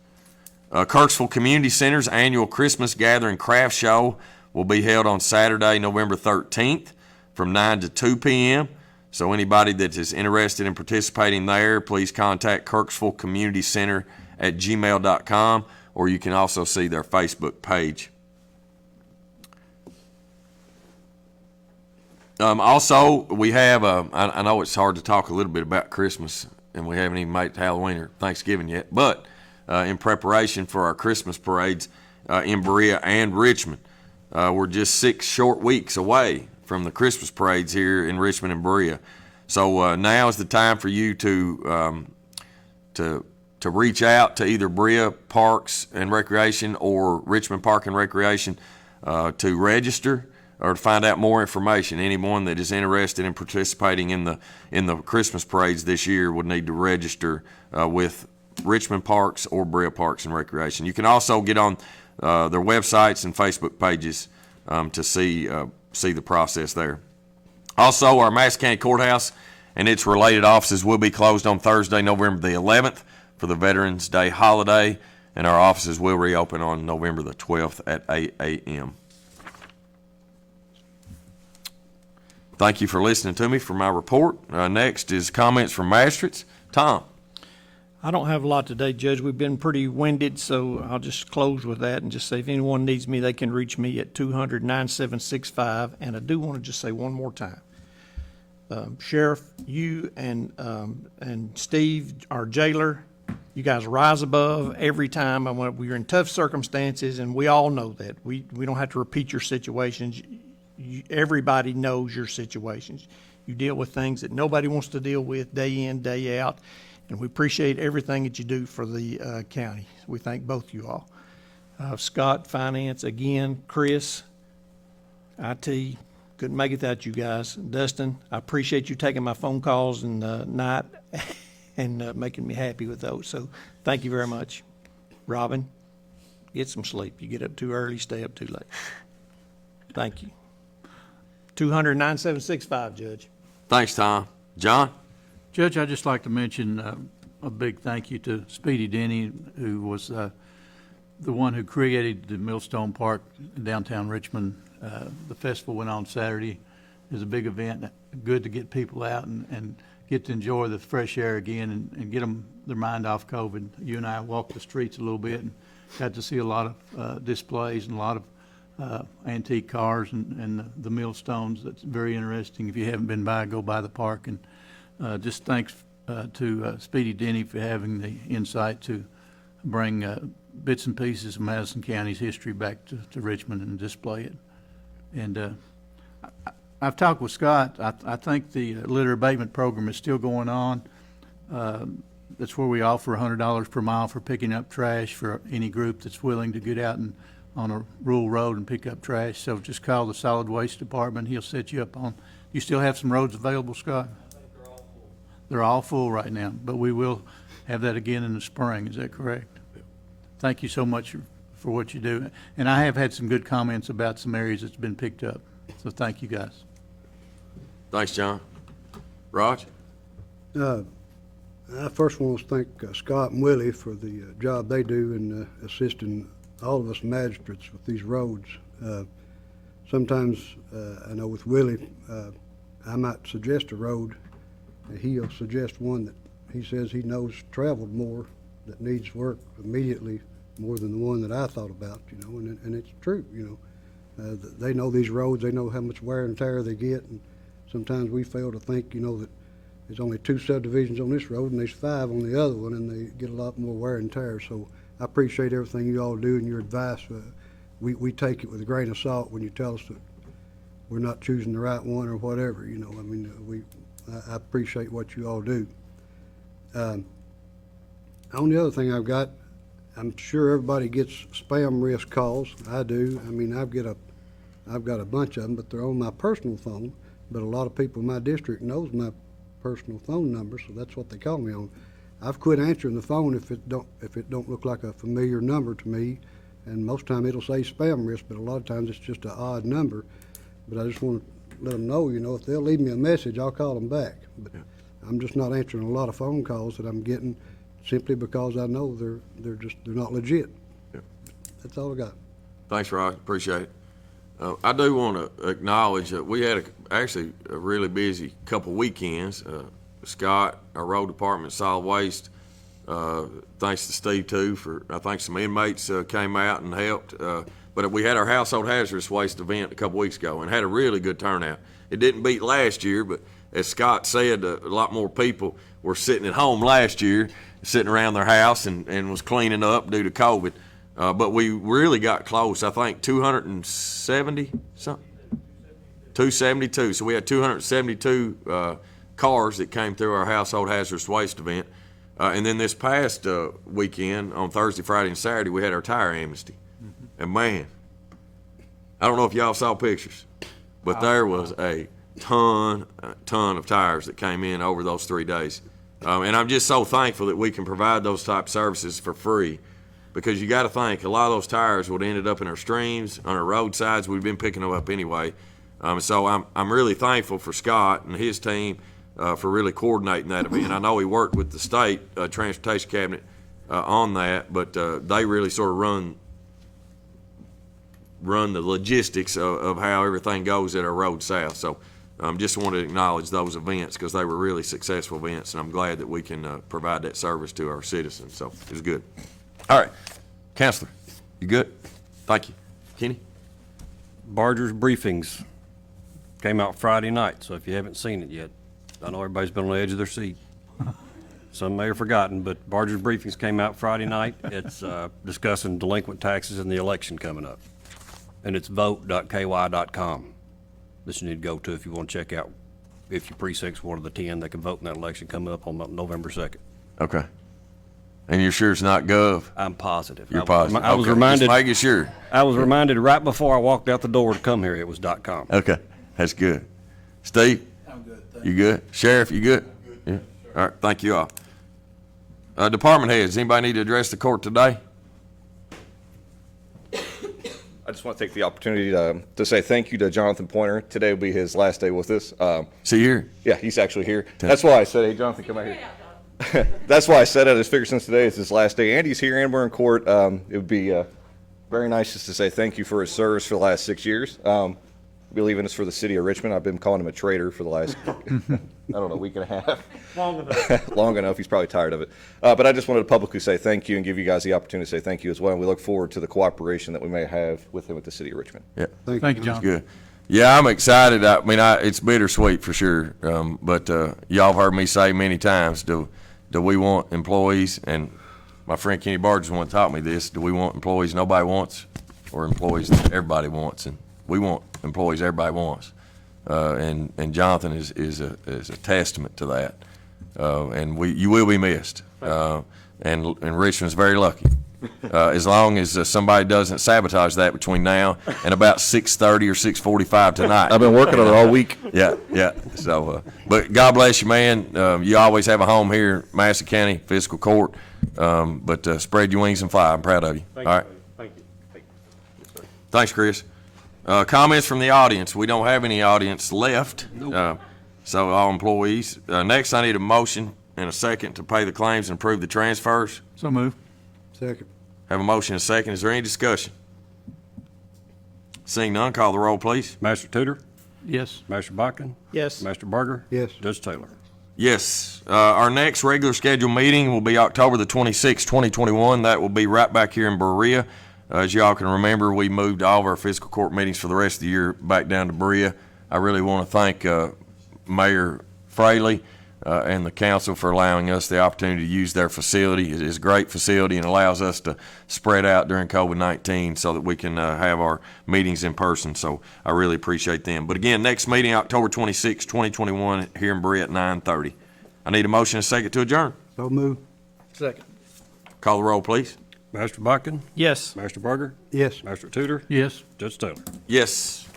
Kirksville Community Center's annual Christmas Gathering Craft Show will be held on Saturday, November 13th from 9 to 2 p.m. So anybody that is interested in participating there, please contact Kirksville Community Center at gmail.com, or you can also see their Facebook page. Also, we have, I know it's hard to talk a little bit about Christmas, and we haven't even made Halloween or Thanksgiving yet, but in preparation for our Christmas parades in Berea and Richmond, we're just 6 short weeks away from the Christmas parades here in Richmond and Berea. So now is the time for you to reach out to either Berea Parks and Recreation or Richmond Park and Recreation to register or to find out more information. Anyone that is interested in participating in the Christmas parades this year would need to register with Richmond Parks or Berea Parks and Recreation. You can also get on their websites and Facebook pages to see the process there. Also, our Madison County Courthouse and its related offices will be closed on Thursday, November the 11th for the Veterans Day holiday, and our offices will reopen on November the 12th at 8 a.m. Thank you for listening to me for my report. Next is comments from magistrates. Tom. I don't have a lot today, Judge. We've been pretty winded, so I'll just close with that and just say if anyone needs me, they can reach me at 200-9765. And I do want to just say one more time, Sheriff, you and Steve, our jailer, you guys rise above every time. We're in tough circumstances, and we all know that. We don't have to repeat your situations. Everybody knows your situations. You deal with things that nobody wants to deal with day in, day out, and we appreciate everything that you do for the county. We thank both you all. Scott, Finance, again, Chris, IT, couldn't make it without you guys. Dustin, I appreciate you taking my phone calls in the night and making me happy with those, so thank you very much. Robin, get some sleep. You get up too early, stay up too late. Thank you. 200-9765, Judge. Thanks, Tom. John? Judge, I'd just like to mention a big thank you to Speedy Denny, who was the one who created the Millstone Park in downtown Richmond. The festival went on Saturday. It was a big event, good to get people out and get to enjoy the fresh air again and get them their mind off COVID. You and I walked the streets a little bit and got to see a lot of displays and a lot of antique cars and the millstones. That's very interesting. If you haven't been by, go by the park. And just thanks to Speedy Denny for having the insight to bring bits and pieces of Madison County's history back to Richmond and display it. And I've talked with Scott. I think the litter abatement program is still going on. That's where we offer $100 per mile for picking up trash for any group that's willing to get out and on a rural road and pick up trash. So just call the solid waste department. He'll set you up on. You still have some roads available, Scott? I think they're all full. They're all full right now, but we will have that again in the spring. Is that correct? Thank you so much for what you do. And I have had some good comments about some areas that's been picked up. So thank you, guys. Thanks, John. Raj? I first want to thank Scott and Willie for the job they do in assisting all of us magistrates with these roads. Sometimes, I know with Willie, I might suggest a road, and he'll suggest one that he says he knows traveled more, that needs work immediately more than the one that I thought about, you know, and it's true, you know. They know these roads, they know how much wear and tear they get, and sometimes we fail to think, you know, that there's only 2 subdivisions on this road and there's 5 on the other one, and they get a lot more wear and tear. So I appreciate everything you all do and your advice. We take it with a grain of salt when you tell us that we're not choosing the right one or whatever, you know. I mean, I appreciate what you all do. On the other thing I've got, I'm sure everybody gets spam risk calls. I do. I mean, I've got a bunch of them, but they're on my personal phone. But a lot of people in my district knows my personal phone number, so that's what they call me on. I've quit answering the phone if it don't look like a familiar number to me, and most time it'll say spam risk, but a lot of times it's just an odd number. But I just want to let them know, you know, if they'll leave me a message, I'll call them back. But I'm just not answering a lot of phone calls that I'm getting simply because I know they're not legit. Yeah. That's all I got. Thanks, Rod. Appreciate it. I do want to acknowledge that we had actually a really busy couple weekends. Scott, our road department, solid waste, thanks to Steve too for, I think some inmates came out and helped. But we had our household hazardous waste event a couple weeks ago and had a really good turnout. It didn't beat last year, but as Scott said, a lot more people were sitting at home last year, sitting around their house and was cleaning up due to COVID. But we really got close. I think 270 something, 272. So we had 272 cars that came through our household hazardous waste event. And then this past weekend, on Thursday, Friday, and Saturday, we had our tire amnesty. And man, I don't know if y'all saw pictures, but there was a ton of tires that came in over those 3 days. And I'm just so thankful that we can provide those type services for free. Because you got to think, a lot of those tires would have ended up in our streams, on our roadsides. We've been picking them up anyway. So I'm really thankful for Scott and his team for really coordinating that event. I know he worked with the state transportation cabinet on that, but they really sort of run the logistics of how everything goes at our road south. So just want to acknowledge those events because they were really successful events, and I'm glad that we can provide that service to our citizens. So it was good. All right, Counselor, you good? Thank you. Kenny? Barger's briefings came out Friday night, so if you haven't seen it yet, I know everybody's been on the edge of their seat. Some may have forgotten, but Barger's briefings came out Friday night. It's discussing delinquent taxes and the election coming up. And it's vote.ky.com. This you need to go to if you want to check out if your precinct's one of the 10 that can vote in that election coming up on November 2nd. Okay. And you're sure it's not Gov? I'm positive. You're positive. I was Okay. reminded. Just making sure. I was reminded right before I walked out the door to come here, it was .com. Okay, that's good. Steve? I'm good. You good? Sheriff, you good? Yeah. All right, thank you all. Department heads, anybody need to address the court today? I just want to take the opportunity to say thank you to Jonathan Pointer. Today will be his last day with us. See here? Yeah, he's actually here. That's why I said, hey, Jonathan, come out here. That's why I said it. I just figured since today is his last day, and he's here and we're in court, it would be very nice just to say thank you for his service for the last 6 years. Believing us for the city of Richmond. I've been calling him a traitor for the last, I don't know, week and a half. Long enough. Long enough. He's probably tired of it. But I just wanted to publicly say thank you and give you guys the opportunity to say thank you as well. And we look forward to the cooperation that we may have with him at the city of Richmond. Yeah. Thank you, John. Good. Yeah, I'm excited. I mean, it's bittersweet for sure. But y'all have heard me say many times, do we want employees? And my friend Kenny Barger's the one that taught me this. Do we want employees nobody wants or employees that everybody wants? And we want employees everybody wants. And Jonathan is a testament to that. And you will be missed. And Richmond's very lucky. As long as somebody doesn't sabotage that between now and about 6:30 or 6:45 tonight. I've been working on it all week. Yeah. So, but God bless you, man. You always have a home here, Madison County Fiscal Court. But spread your wings and fly. I'm proud of you. All right. Thank you. Thanks, Chris. Comments from the audience. We don't have any audience left. So all employees. Next, I need a motion and a second to pay the claims and approve the transfers. So move. Second. Have a motion and a second. Is there any discussion? Seeing none, call the roll, please. Master Tudor, Yes. Master Botkin, Yes. Master Barger, Yes. Judge Taylor. Yes. Our next regular scheduled meeting will be October the 26th, 2021. That will be right back here in Berea. As y'all can remember, we moved all of our fiscal court meetings for the rest of the year back down to Berea. I really want to thank Mayor Fraley and the council for allowing us the opportunity to use their facility. It is a great facility and allows us to spread out during COVID-19 so that we can have our meetings in person. So I really appreciate them. But again, next meeting, October 26, 2021, here in Berea at 9:30. I need a motion and a second to adjourn. So move. Second. Call the roll, please. Master Botkin, Yes. Master Barger, Yes. Master Tudor, Yes. Judge Taylor. Yes.